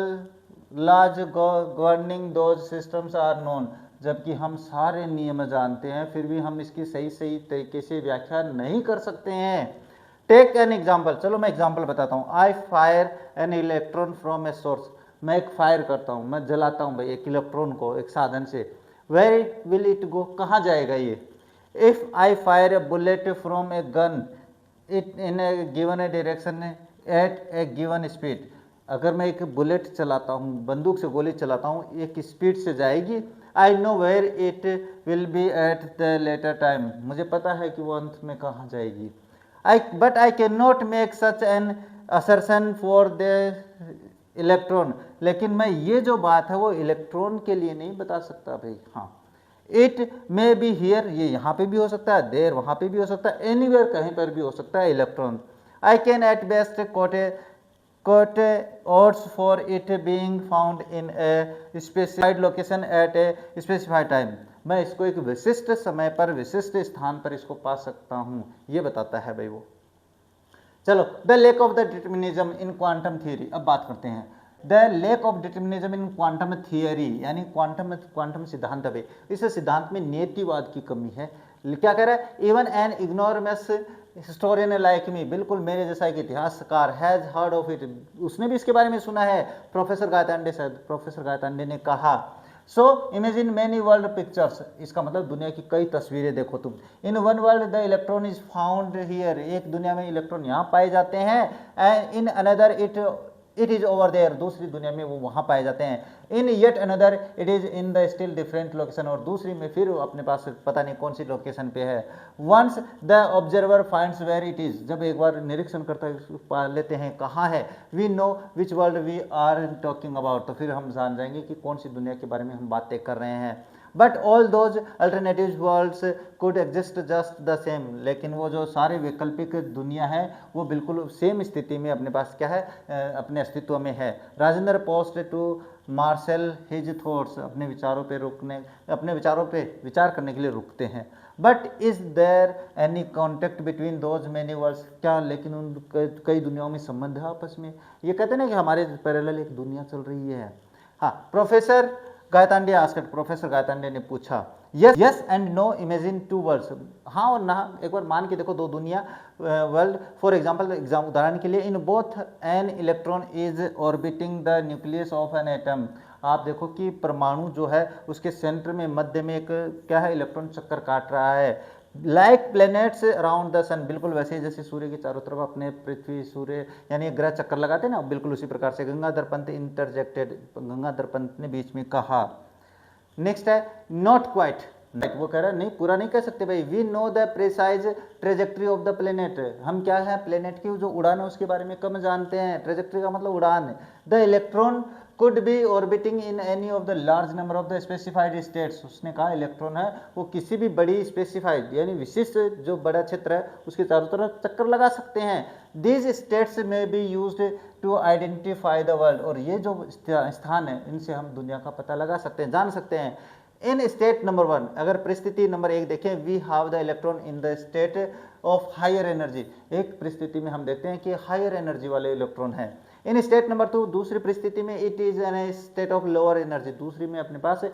laws governing those systems are known, जबकि हम सारे नियम जानते हैं फिर भी हम इसकी सही तरीके से व्याख्या नहीं कर सकते हैं। टेक एन एग्जाम्पल, चलो मैं एग्जाम्पल बताता हूँ। I fire an electron from a source, मैं एक फायर करता हूँ, मैं जलाता हूँ भाई एक इलेक्ट्रॉन को एक साधन से। वेयर विल इट गो, कहाँ जाएगा ये। If I fire A bullet from a gun it in A given A direction at A given speed, अगर मैं एक बुलेट चलाता हूँ, बंदूक से गोली चलाता हूँ, एक स्पीड से जाएगी। I know where it will be at the latter time, मुझे पता है कि वो अंत में कहाँ जाएगी। But I can not make such an assertion for the electron, लेकिन मैं ये जो बात है वो इलेक्ट्रॉन के लिए नहीं बता सकता भाई। हाँ, इट मे बी हियर, ये यहाँ पे भी हो सकता है, देर वहाँ पे भी हो सकता है, एनीवेयर कहीं पर भी हो सकता है electron. I can at best quote odds for it being found in a specified location at a specified time. मैं इसको एक विशिष्ट समय पर विशिष्ट स्थान पर इसको पा सकता हूँ, ये बताता है भाई वो। चलो, the lake of the determinism in quantum theory, अब बात करते हैं the lake of determinism in quantum theory, यानी क्वांटम सिद्धांत है। इस सिद्धांत में नियतिवाद की कमी है। क्या कह रहा है? Even an ignoramus historian like me, बिल्कुल मेरे जैसा एक इतिहासकार, हैज हर्ड ऑफ इट, उसने भी इसके बारे में सुना है। प्रोफेसर गायतांडे ने कहा, so imagine many world pictures, इसका मतलब दुनिया की कई तस्वीरें देखो तुम। In one world the electron is found here, एक दुनिया में इलेक्ट्रॉन यहाँ पाए जाते हैं, and in another it is over there, दूसरी दुनिया में वो वहाँ पाए जाते हैं। In yet another it is in the still different location, और दूसरी में फिर अपने पास पता नहीं कौन सी लोकेशन पे है। Once the observer finds where it is, जब एक बार निरीक्षण करता लेते हैं कहाँ है, we know which world we are talking about, तो फिर हम जान जाएंगे कि कौन सी दुनिया के बारे में हम बातें कर रहे हैं। But all those alternative worlds could exist just the same, लेकिन वो जो सारे वैकल्पिक दुनिया है वो बिल्कुल सेम स्थिति में अपने पास क्या है, अपने अस्तित्व में है। Rajendra paused to marshal his thoughts, अपने विचारों पे विचार करने के लिए रुकते हैं। But is there any contact between those many worlds, क्या लेकिन उन कई दुनियाओं में संबंध है आपस में? ये कहते हैं ना कि हमारे पैरेलल एक दुनिया चल रही है। हाँ, प्रोफेसर गायतांडे ने पूछा, yes and no imagine two worlds, हाँ और ना, एक बार मान के देखो दो दुनिया वर्ल्ड। फॉर एग्जाम्पल, उदाहरण के लिए, in both N electron is orbiting the nucleus of an atom, आप देखो कि परमाणु जो है उसके सेंटर में मध्य में एक क्या है, इलेक्ट्रॉन चक्कर काट रहा है। लाइक प्लैनेट्स अराउंड द सन, बिल्कुल वैसे ही जैसे सूर्य के चारों तरफ अपने पृथ्वी सूर्य यानी ग्रह चक्कर लगाते हैं ना, बिल्कुल उसी प्रकार से गंगाधर पंत ने बीच में कहा। नेक्स्ट है नॉट क्वाइट, वो कह रहा है नहीं, पूरा नहीं कह सकते भाई। We know the precise trajectory of the planet, हम क्या है प्लेनेट की जो उड़ान है उसके बारे में कम जानते हैं। ट्रेजेक्ट्री का मतलब उड़ान। The electron could be orbiting in any of the large number of the specified states, उसने कहा इलेक्ट्रॉन है वो किसी भी बड़ी स्पेसिफाइड यानी विशिष्ट जो बड़ा क्षेत्र है उसके चारों तरफ चक्कर लगा सकते हैं। These states may be used to identify the world, और ये जो स्थान है इनसे हम दुनिया का पता लगा सकते हैं, जान सकते हैं। इन स्टेट नंबर 1, अगर परिस्थिति नंबर 1 देखें, we have the electron in the state of higher energy, एक परिस्थिति में हम देखते हैं कि हायर एनर्जी वाले इलेक्ट्रॉन है। इन स्टेट नंबर 2, दूसरी परिस्थिति में, it is an state of lower energy, दूसरी में अपने पास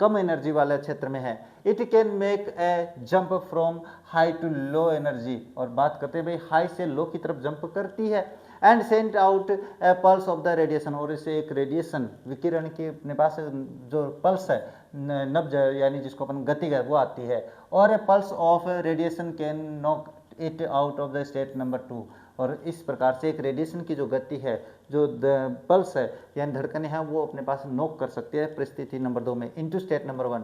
कम एनर्जी वाले क्षेत्र में है। It can make a jump from high to low energy, और बात करते हैं भाई हाई से लो की तरफ जंप करती है। And send out A pulse of the radiation, और इसे एक रेडिएशन विकिरण की अपने पास जो पल्स है, नब्ज यानी जिसको अपन गति है वो आती है। और a pulse of radiation can knock it out of the state number 2, और इस प्रकार से एक रेडिएशन की जो गति है, जो पल्स है यानी धड़कनें हैं, वो अपने पास नॉक कर सकती है परिस्थिति नंबर 2 में into state number 1।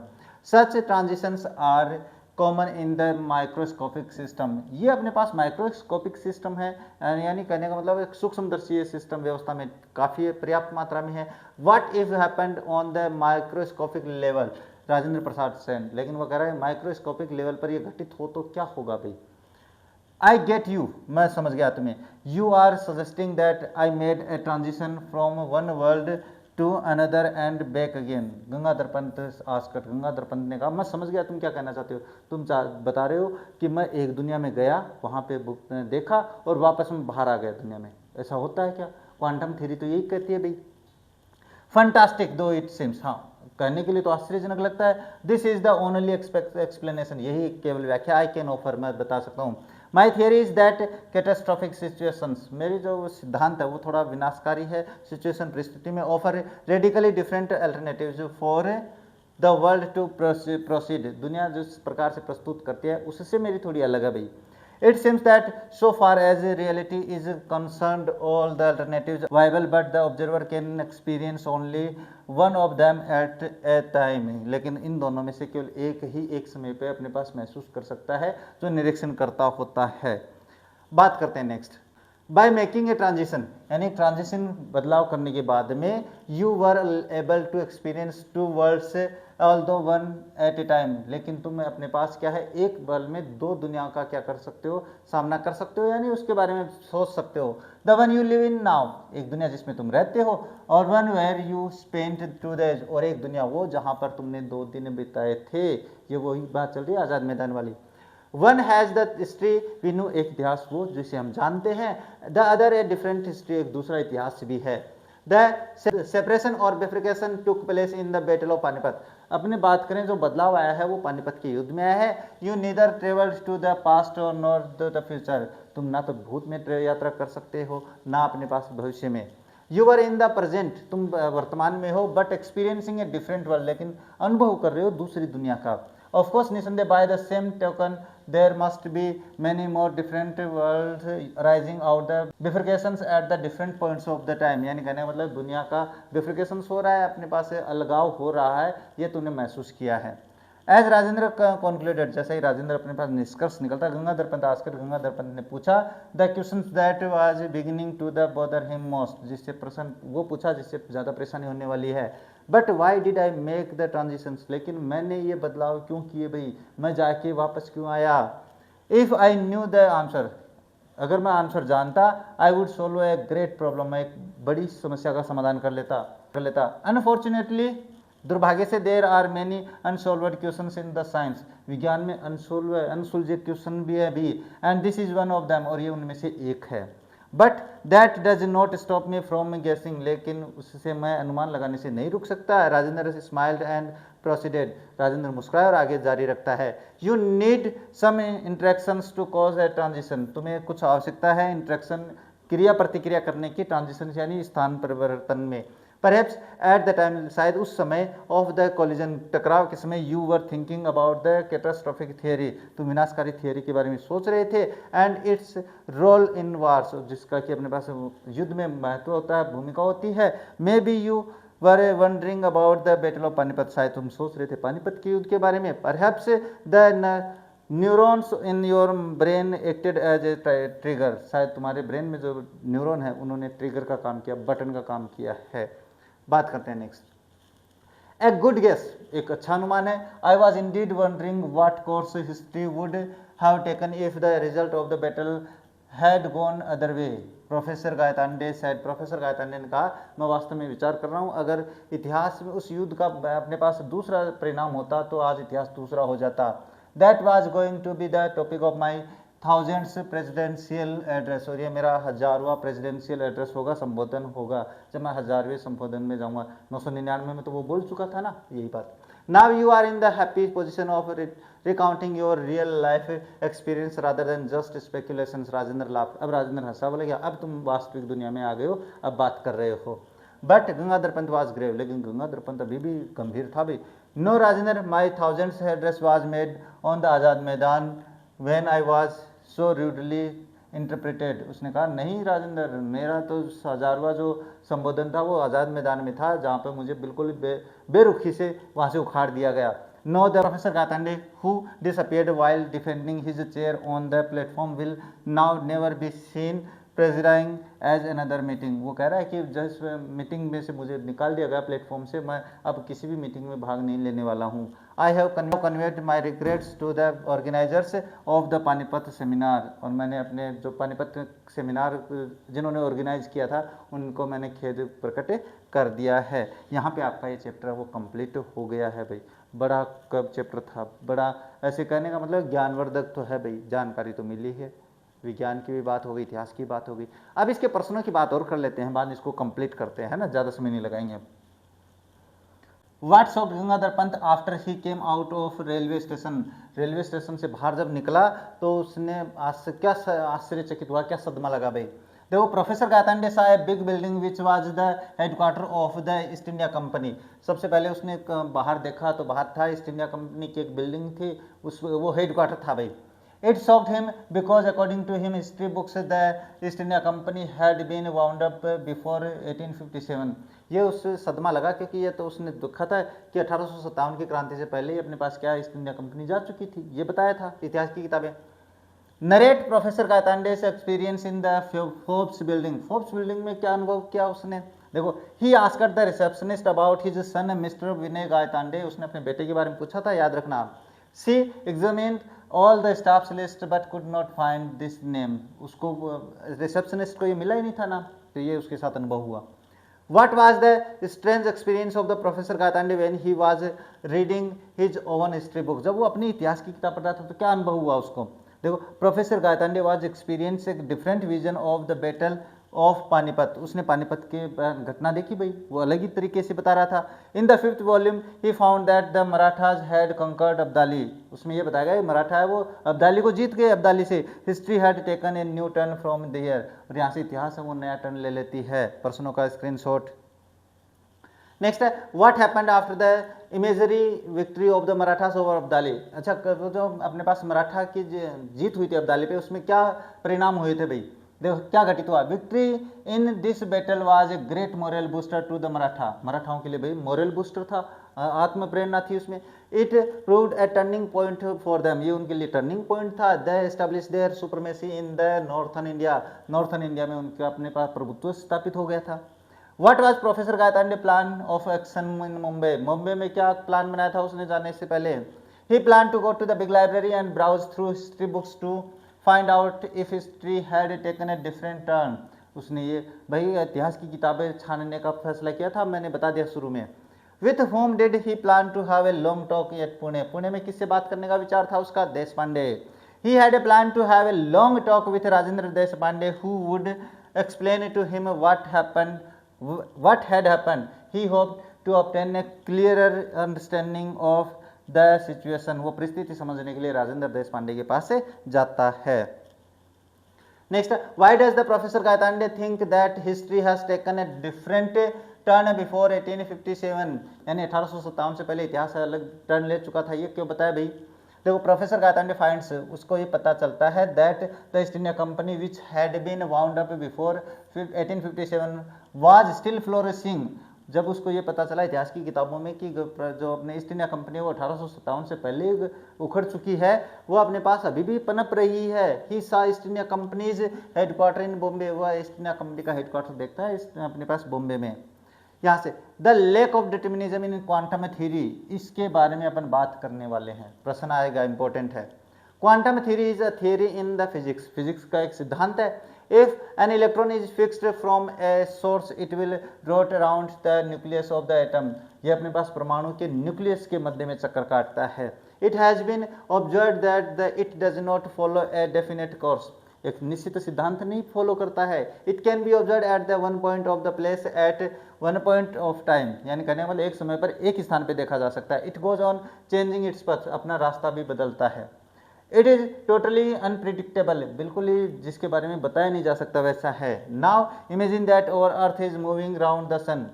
Such transitions are common in the microscopic system, ये अपने पास माइक्रोस्कोपिक सिस्टम है, यानी कहने का मतलब एक सूक्ष्मदर्शीय सिस्टम व्यवस्था में काफ़ी पर्याप्त मात्रा में है। What if happened on the microscopic level, Rajendra Prasad Sen, लेकिन वो कह रहा है माइक्रोस्कोपिक लेवल पर ये घटित हो तो क्या होगा भाई। आई गेट यू, मैं समझ गया तुम्हें। You are suggesting that I made a transition from one world to another and back again. Gangadhar Pant ने कहा मैं समझ गया तुम क्या कहना चाहते हो, तुम बता रहे हो कि मैं एक दुनिया में गया, वहाँ पे देखा और वापस में बाहर आ गया दुनिया में, ऐसा होता है क्या? क्वांटम थ्योरी तो यही कहती है भाई। फंटास्टिक दो इट सिम्स, हाँ कहने के लिए तो आश्चर्यजनक लगता है। This is the only explanation, यही केवल व्याख्या आई कैन ऑफर, मैं बता सकता हूँ। My theory is that catastrophic situations, मेरी जो सिद्धांत है वो थोड़ा विनाशकारी है सिचुएशन परिस्थिति में, offer radically different alternatives for the world to proceed, दुनिया जिस प्रकार से प्रस्तुत करती है उससे मेरी थोड़ी अलग है भाई। It seems that so far as reality is concerned, all the alternatives viable, but the observer can experience only one of them at a time. लेकिन इन दोनों में से केवल एक समय पे अपने पास महसूस कर सकता है जो निरीक्षण करता होता है। बात करते हैं next. By making a transition, यानी ट्रांजिशन बदलाव करने के बाद में, you were able to experience two worlds although one at a time, लेकिन तुम अपने पास क्या है, एक बल में दो दुनिया का क्या कर सकते हो, सामना कर सकते हो, यानी उसके बारे में सोच सकते हो। The one you live in now, एक दुनिया जिसमें तुम रहते हो, और one where you spent 2 days, और एक दुनिया वो जहाँ पर तुमने 2 दिन बिताए थे। ये वही बात चल रही है आज़ाद मैदान वाली। One has the history we know, एक इतिहास वो जिसे हम जानते हैं, the other a different history, एक दूसरा इतिहास भी है। द सेपरेशन और bifurcation took place in the battle of Panipat, अपने बात करें जो बदलाव आया है वो पानीपत के युद्ध में आया है। You neither travels to the past और नॉर द फ्यूचर, तुम ना तो भूत में यात्रा कर सकते हो ना अपने पास भविष्य में। You are in the present, तुम वर्तमान में हो, but experiencing a different world, लेकिन अनुभव कर रहे हो दूसरी दुनिया का। ऑफ कोर्स निसंदेह by the same token there must be many more different world rising out the bifurcations at the different points of the time, यानी कहने का मतलब दुनिया का बिफिकेशंस हो रहा है, अपने पास से अलगाव हो रहा है, ये तूने महसूस किया है। एज राजेंद्र कॉन्क्लूडेड, जैसे ही राजेंद्र अपने पास निष्कर्ष निकलता, गंगाधर पंत आस्कर, गंगाधर पंत ने पूछा the questions that was beginning to the bother him most, जिससे प्रश्न वो पूछा जिससे ज़्यादा परेशानी होने वाली है। But why did I make the transitions, लेकिन मैंने ये बदलाव क्यों किए भाई, मैं जाके वापस क्यों आया। If I knew the answer, अगर मैं आंसर जानता, I would solve a great problem, मैं एक बड़ी समस्या का समाधान कर लेता। अनफॉर्चुनेटली, दुर्भाग्य से, there are many unsolved questions in the science, विज्ञान में अनसुलझे क्वेश्चन भी है भी, and this is one of them, और ये उनमें से एक है। But that does not stop me from guessing, लेकिन उससे मैं अनुमान लगाने से नहीं रुक सकता। Rajendra smiled and proceeded, Rajendra मुस्कुराया और आगे जारी रखता है। You need some interactions to cause a transition, तुम्हें कुछ आवश्यकता है इंटरेक्शन, क्रिया प्रतिक्रिया करने की, ट्रांजिशन यानी स्थान परिवर्तन में। Perhaps at the time, शायद उस समय ऑफ द कोलिजन, टकराव के समय, you were thinking about the catastrophic theory, तुम विनाशकारी थियरी के बारे में सोच रहे थे, and its role in wars, जिसका कि अपने पास युद्ध में महत्व होता है, भूमिका होती है। May be you were wondering about the battle of Panipat, शायद तुम सोच रहे थे पानीपत के युद्ध के बारे में। Perhaps the neurons in your brain acted as a trigger, शायद तुम्हारे ब्रेन में जो न्यूरॉन है उन्होंने ट्रिगर का काम किया, बटन का काम किया है। बात करते हैं नेक्स्ट। ए गुड गेस, एक अच्छा अनुमान है। I was indeed wondering what course history would have taken if the result of the battle had gone other way, professor Gaitonde said, professor Gaitonde ने कहा, मैं वास्तव में विचार कर रहा हूँ, अगर इतिहास में उस युद्ध का अपने पास दूसरा परिणाम होता तो आज इतिहास दूसरा हो जाता। That was going to be the topic of my 1000th presidential address, और ये मेरा 1000वां प्रेसिडेंशियल एड्रेस होगा, संबोधन होगा, जब मैं 1000वें संबोधन में जाऊंगा। 999 में तो वो बोल चुका था ना यही बात। Now you are in the happy position of recounting your real life experience rather than just speculations, Rajendra laugh, अब राजेंद्र हंसा, बोले क्या अब तुम वास्तविक दुनिया में आ गए हो, अब बात कर रहे हो। But Gangadhar Pant was grave, लेकिन गंगाधर पंत अभी भी गंभीर था भाई। No Rajendra, my 1000th address was made on the Azad Maidan when I was so rudely interpreted, उसने कहा नहीं राजेंद्र, मेरा तो 1000वां जो संबोधन था वो आज़ाद मैदान में था, जहाँ पर मुझे बिल्कुल बेरुखी से वहाँ से उखाड़ दिया गया। No the professor Gaitonde who disappeared while defending his chair on the platform will now never be seen presiding as another meeting, वो कह रहा है कि जिस मीटिंग में से मुझे निकाल दिया गया प्लेटफॉर्म से, मैं अब किसी भी मीटिंग में भाग नहीं लेने वाला हूँ। I have conveyed my regrets to the organisers of the Panipat seminar, और मैंने अपने जो पानीपत सेमिनार जिन्होंने ऑर्गेनाइज किया था उनको मैंने खेद प्रकट कर दिया है। यहाँ पे आपका ये चैप्टर वो कंप्लीट हो गया है भाई। बड़ा कब चैप्टर था, बड़ा ऐसे कहने का मतलब ज्ञानवर्धक तो है भाई, जानकारी तो मिली है, विज्ञान की भी बात हो गई, इतिहास की बात हो गई। अब इसके प्रश्नों की बात और कर लेते हैं, बाद में इसको कंप्लीट करते हैं ना, ज़्यादा समय नहीं लगाएंगे। What shocked Gangadhar Pant after he came out of railway station, railway station से बाहर जब निकला तो उसने क्या आश्चर्यचकित हुआ, क्या सदमा लगा भाई। देखो, प्रोफेसर गायतांडे सा a big building which was the headquarter of the East India company, सबसे पहले उसने बाहर देखा तो बाहर था ईस्ट इंडिया कंपनी की एक बिल्डिंग थी, उस वो हेडक्वार्टर था भाई। It shocked him because according to him history books the East India Company had been wound up before 1857, ये उससे सदमा लगा क्योंकि ये तो उसने देखा था कि 1857 की क्रांति से पहले ही अपने पास क्या ईस्ट इंडिया कंपनी जा चुकी थी, ये बताया था इतिहास की किताबें। नरेट प्रोफेसर गायतांडे से experience in the Forbes building, Forbes building में क्या अनुभव किया उसने, देखो, he asked the receptionist about his son mister Vinay Gaitonde, उसने अपने बेटे के बारे में पूछा था, याद रखना आप। She examined all the staffs list but could not find this name, उसको रिसेप्शनिस्ट को ये मिला ही नहीं था नाम, तो ये उसके साथ अनुभव हुआ। What was the strange experience of the Professor Gaitande when he was reading his own history book? जब वो अपनी इतिहास की किताब पढ़ रहा था तो क्या अनुभव हुआ उसको? देखो, प्रोफेसर गायतांडे वाज एक्सपीरियंस एक different vision of the battle of Panipat, उसने पानीपत के घटना देखी भाई, वो अलग ही तरीके से बता रहा था। In the 5th volume he found that the Marathas had conquered Abdali, उसमें ये बताया गया मराठा है वो अब्दाली को जीत गए, अब्दाली से। History had taken a new turn from there, और यहाँ से इतिहास है वो नया टर्न ले लेती है। प्रश्नों का स्क्रीनशॉट। नेक्स्ट है, what happened after the imagery victory of the Marathas over Abdali. अच्छा, जो अपने पास मराठा की जीत हुई थी अब्दाली पे, उसमें क्या परिणाम हुए थे भाई? देखो क्या घटित हुआ। Victory in this battle was a great morale booster to the Maratha, मराठाओं के लिए भाई मोरल बूस्टर था, आत्म प्रेरणा थी उसमें। It proved a turning point for them, ये उनके लिए टर्निंग पॉइंट था। They establish their supremacy in the northern India, northern India में उनका अपने पास प्रभुत्व स्थापित हो गया था। What was professor Gaitonde plan of action in Mumbai, Mumbai में क्या प्लान बनाया था उसने जाने से पहले? He plan to go to the big library and browse through history books to find out if history had taken a different turn. उसने ये भाई इतिहास की किताबें छानने का फैसला किया था, मैंने बता दिया शुरू में। With whom did he plan to have a long talk at Pune, Pune में किससे बात करने का विचार था उसका? Deshpande. He had a plan to have a long talk with Rajendra Deshpande who would explain to him what had happened. He hoped to obtain a clearer understanding of the situation, वो परिस्थिति समझने के लिए राजेंद्र देश पांडे के पास से जाता है। Next, why does the Professor Gaitande think that history has taken a different turn before 1857, यानी 1857 से पहले इतिहास अलग टर्न ले चुका था, ये क्यों बताया भाई? देखो, प्रोफेसर गायतांडे फाइंड्स, उसको ये पता चलता है that the East India Company which had been wound up before 1857 was still flourishing. जब उसको ये पता चला इतिहास की किताबों में कि जो अपने ईस्ट इंडिया कंपनी वो 1857 से पहले उखड़ चुकी है, वो अपने पास अभी भी पनप रही है। ही सा east India companies headquarter in Bombay, वह ईस्ट इंडिया कंपनी का हेडक्वार्टर देखता है अपने पास बॉम्बे में। यहाँ से the lake of determinism in quantum theory, इसके बारे में अपन बात करने वाले हैं, प्रश्न आएगा, इंपॉर्टेंट है। Quantum theory is a theory in the physics, physics का एक सिद्धांत है। If an electron is fixed from a source it will rote around the nucleus of the atom, ये अपने पास परमाणु के न्यूक्लियस के मध्य में चक्कर काटता है। It has been observed that it does not follow a definite course, एक निश्चित सिद्धांत नहीं फॉलो करता है। It can be observe at the one point of the place at one point of time, यानी कहने वाले एक समय पर एक स्थान पे देखा जा सकता है। It goes on changing it's पथ, अपना रास्ता भी बदलता है। इट इज टोटली अनप्रिडिक्टेबल, बिल्कुल ही जिसके बारे में बताया नहीं जा सकता वैसा है। Now imagine that our earth is moving round the sun,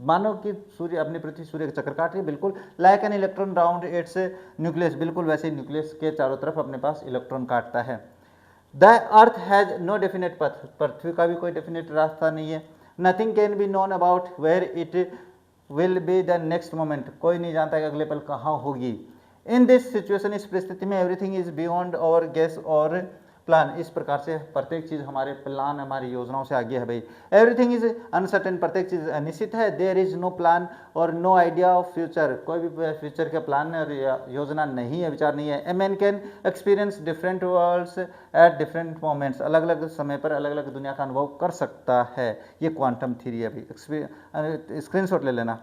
मानो कि सूर्य अपनी पृथ्वी सूर्य का चक्कर काट रही है, बिल्कुल like an electron round it's nucleus, बिल्कुल वैसे ही न्यूक्लियस के चारों तरफ अपने पास इलेक्ट्रॉन काटता है। The earth has no definite path, पृथ्वी का भी कोई डेफिनेट रास्ता नहीं है। Nothing can be known about where it will be the next moment, कोई नहीं जानता कि अगले पल कहाँ होगी। इन दिस सिचुएशन, इस परिस्थिति में everything is beyond our guess और प्लान, इस प्रकार से प्रत्येक चीज़ हमारे प्लान हमारी योजनाओं से आगे है भाई। एवरीथिंग इज अनसर्टेन, प्रत्येक चीज़ अनिश्चित है। देयर इज नो प्लान और नो आइडिया ऑफ फ्यूचर, कोई भी फ्यूचर का प्लान और योजना नहीं है, विचार नहीं है। A man can experience different worlds at different moments, अलग अलग समय पर अलग अलग दुनिया का अनुभव कर सकता है। ये क्वांटम थ्योरी है भाई, स्क्रीनशॉट ले लेना।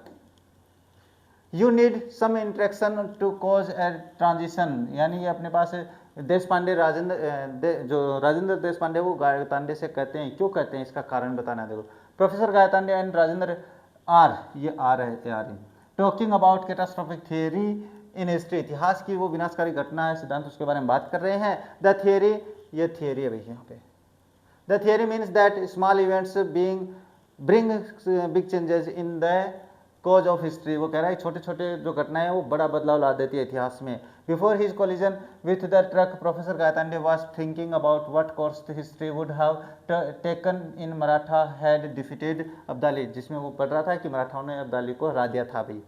You need some interaction to cause a transition, यानी ये अपने पास देश पांडे जो राजेंद्र देश पांडे वो गायतांडे से कहते हैं, क्यों कहते हैं इसका कारण बताना है। देखो, professor Gaitonde and Rajendra are, ये आर है are talking about catastrophic theory in history, इतिहास की वो विनाशकारी घटना है सिद्धांत, उसके बारे में बात कर रहे हैं। द थियरी, ये थियरी है भाई यहाँ पे। The theory means that small events bring big changes in the cause of history, वो कह रहा है छोटे छोटे जो घटनाएं वो बड़ा बदलाव ला देती है इतिहास में। Before his collision with the truck, professor Gaitonde was thinking about what course history would have taken in Maratha had defeated Abdali, जिसमें वो पढ़ रहा था कि मराठाओं ने अब्दाली को हरा दिया था भाई।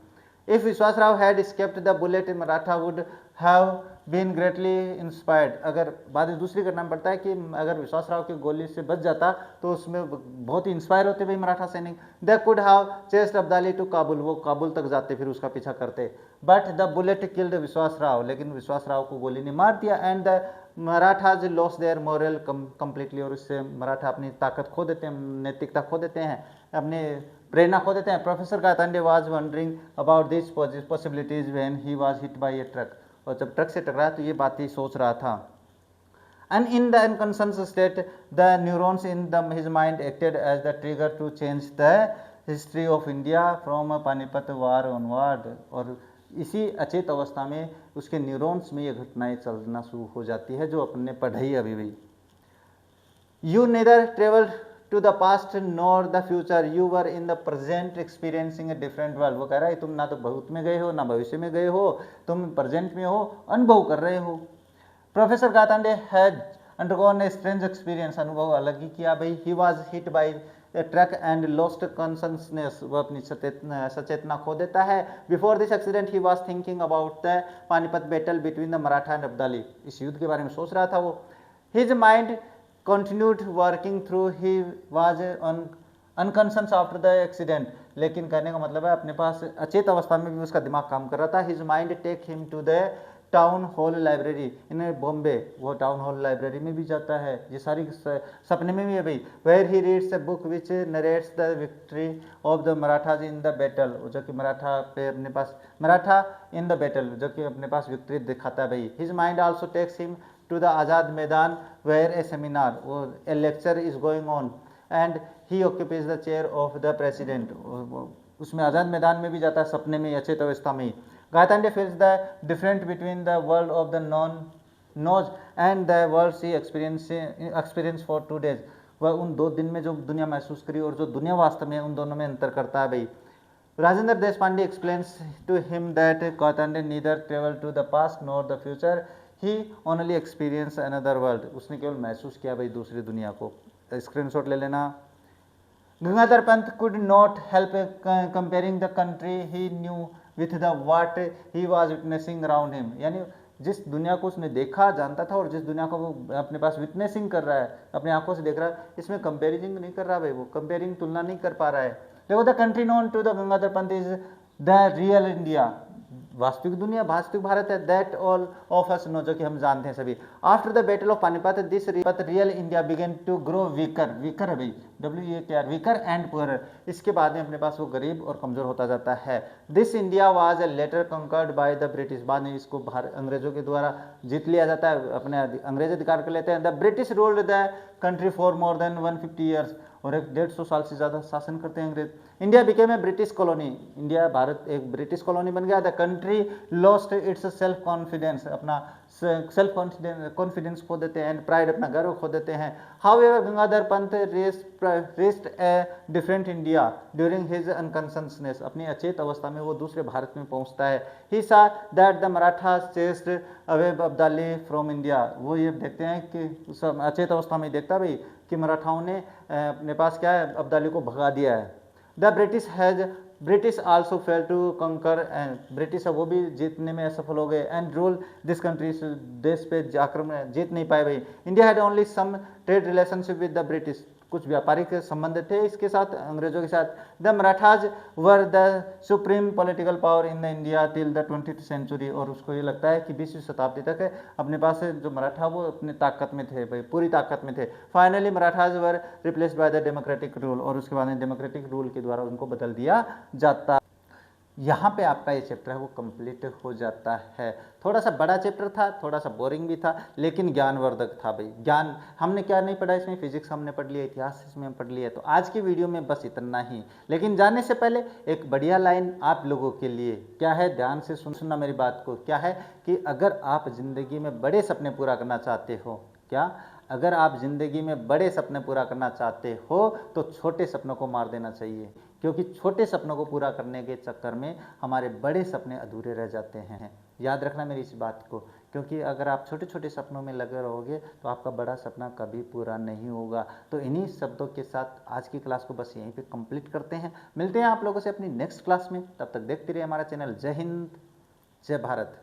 If Vishwas Rao had escaped the bullet, Maratha would have been greatly inspired, अगर बाद में दूसरी घटना में पड़ता है कि अगर विश्वास राव की गोली से बच जाता तो उसमें बहुत ही इंस्पायर होते भाई मराठा सैनिक। They could have chased Abdali to Kabul, वो काबुल तक जाते फिर उसका पीछा करते। बट द बुलेट किल्ड विश्वास राव, लेकिन विश्वास राव को गोली ने मार दिया। And the Marathas lost their morale completely, और उससे मराठा अपनी ताकत खो देते हैं, नैतिकता खो देते हैं, अपने प्रेरणा खो देते हैं। Professor Gatande was wondering about this possibilities when he was hit by a truck, और जब ट्रक से टकराया तो ये बात ही सोच रहा था। And in the unconscious state, the neurons in his mind acted as the trigger to change the history of India from Panipat war onward, और इसी अचेत अवस्था में उसके न्यूरॉन्स में ये घटनाएं चलना शुरू हो जाती है जो अपन ने पढ़ाई अभी भी। You neither traveled to the past nor the future, you were in the present experiencing a different world। वो कह रहा है तुम ना तो भूत में गए हो ना भविष्य में गए हो, तुम प्रेजेंट में हो, अनुभव कर रहे हो। Professor Gatande had undergone a strange experience, अनुभव अलग ही किया भाई। He was hit by a truck and lost consciousness, वो अपनी सचेतना खो देता है। Before this accident he was thinking about the Panipat battle between the Maratha and Abdali, इस युद्ध के बारे में सोच रहा था वो। His mind continued working through, he was unconscious after the accident, लेकिन कहने का मतलब है अपने पास अचेत अवस्था में भी उसका दिमाग काम कर रहा था। His mind take him to the town hall library in Bombay, वो टाउन हॉल लाइब्रेरी में भी जाता है, ये सारी सपने में भी है भाई। Where he reads a book which narrates the victory of the Marathas in the battle, जो कि मराठा पे अपने पास मराठा इन द बैटल, जो कि अपने पास विक्ट्री दिखाता है भाई। His mind also takes him to the Azad Maidan where a seminar or a lecture is going on and he occupies the chair of the president, उसमें आज़ाद मैदान में भी जाता है सपने में, अचेत अवस्था में। गातांडे feels the difference between the world of the knows and the world she experience for 2 days, वह उन 2 दिन में जो दुनिया महसूस करी और जो दुनिया वास्तव में, उन दोनों में अंतर करता है भाई। Rajendra Deshpande explains to him that Gautande neither traveled to the past nor the future, he only experience another world, उसने केवल महसूस किया भाई दूसरी दुनिया को। स्क्रीनशॉट ले लेना। Gangadhar Pant could not help comparing the country he new with the what he was witnessing around him, यानी जिस दुनिया को उसने देखा जानता था और जिस दुनिया को वो अपने पास विटनेसिंग कर रहा है, अपने आंखों से देख रहा है, इसमें कंपेरिजिंग नहीं कर रहा भाई, वो कंपेयरिंग तुलना नहीं कर पा रहा है। देखो the country known to the Gangadhar Pant is the real India, वास्तविक दुनिया, वास्तविक भारत है। That all of us know, जो कि हम जानते हैं सभी। After the battle of Panipat this real India began to grow weaker, weaker है भाई, WEAKR, वीकर एंड पुअर, इसके बाद में अपने पास वो गरीब और कमजोर होता जाता है। This India was later conquered by the British, बाद में इसको अंग्रेजों के द्वारा जीत लिया जाता है, अपने अंग्रेज अधिकार कर लेते हैं। The British ruled the country for more than 150 years, और 150 साल से ज़्यादा शासन करते हैं अंग्रेज। India became a British colony, India Bharat एक ब्रिटिश कॉलोनी बन गया। The country lost its self confidence, अपना सेल्फ कॉन्फिडेंस खो देते हैं, एंड प्राइड, अपना गर्व खो देते हैं। However Gangadhar Pant raised a different India during his unconsciousness, अपनी अचेत अवस्था में वो दूसरे भारत में पहुंचता है। ही सा that the Maratha chased away Abdali from India, वो ये देखते हैं कि अचेत अवस्था में देखता भाई कि मराठाओं ने अपने पास क्या है, अब्दाली को भगा दिया है। The British also fail to conquer, and British वो भी जीतने में असफल हो गए। एंड रूल दिस कंट्री, देश पे आक्रमण जीत नहीं पाए भाई। India had only some trade relationship with the British, कुछ व्यापारिक संबंध थे इसके साथ, अंग्रेजों के साथ। The Marathas were the supreme political power in the India till the 20th century, और उसको ये लगता है कि 20वीं शताब्दी तक है अपने पास जो मराठा वो अपने ताकत में थे भाई, पूरी ताकत में थे। Finally Marathas were replaced by the democratic rule, और उसके बाद में डेमोक्रेटिक रूल के द्वारा उनको बदल दिया जाता। यहाँ पे आपका ये चैप्टर है वो कंप्लीट हो जाता है। थोड़ा सा बड़ा चैप्टर था, थोड़ा सा बोरिंग भी था, लेकिन ज्ञानवर्धक था भाई। ज्ञान हमने क्या नहीं पढ़ा इसमें, फिजिक्स हमने पढ़ लिया, इतिहास इसमें हम पढ़ लिया। तो आज की वीडियो में बस इतना ही, लेकिन जाने से पहले एक बढ़िया लाइन आप लोगों के लिए, क्या है, ध्यान से सुनना मेरी बात को। क्या है कि अगर आप जिंदगी में बड़े सपने पूरा करना चाहते हो, क्या अगर आप जिंदगी में बड़े सपने पूरा करना चाहते हो तो छोटे सपनों को मार देना चाहिए, क्योंकि छोटे सपनों को पूरा करने के चक्कर में हमारे बड़े सपने अधूरे रह जाते हैं। याद रखना मेरी इस बात को, क्योंकि अगर आप छोटे छोटे सपनों में लगे रहोगे तो आपका बड़ा सपना कभी पूरा नहीं होगा। तो इन्हीं शब्दों के साथ आज की क्लास को बस यहीं पे कंप्लीट करते हैं। मिलते हैं आप लोगों से अपनी नेक्स्ट क्लास में, तब तक देखते रहिए हमारा चैनल। जय हिंद, जय भारत।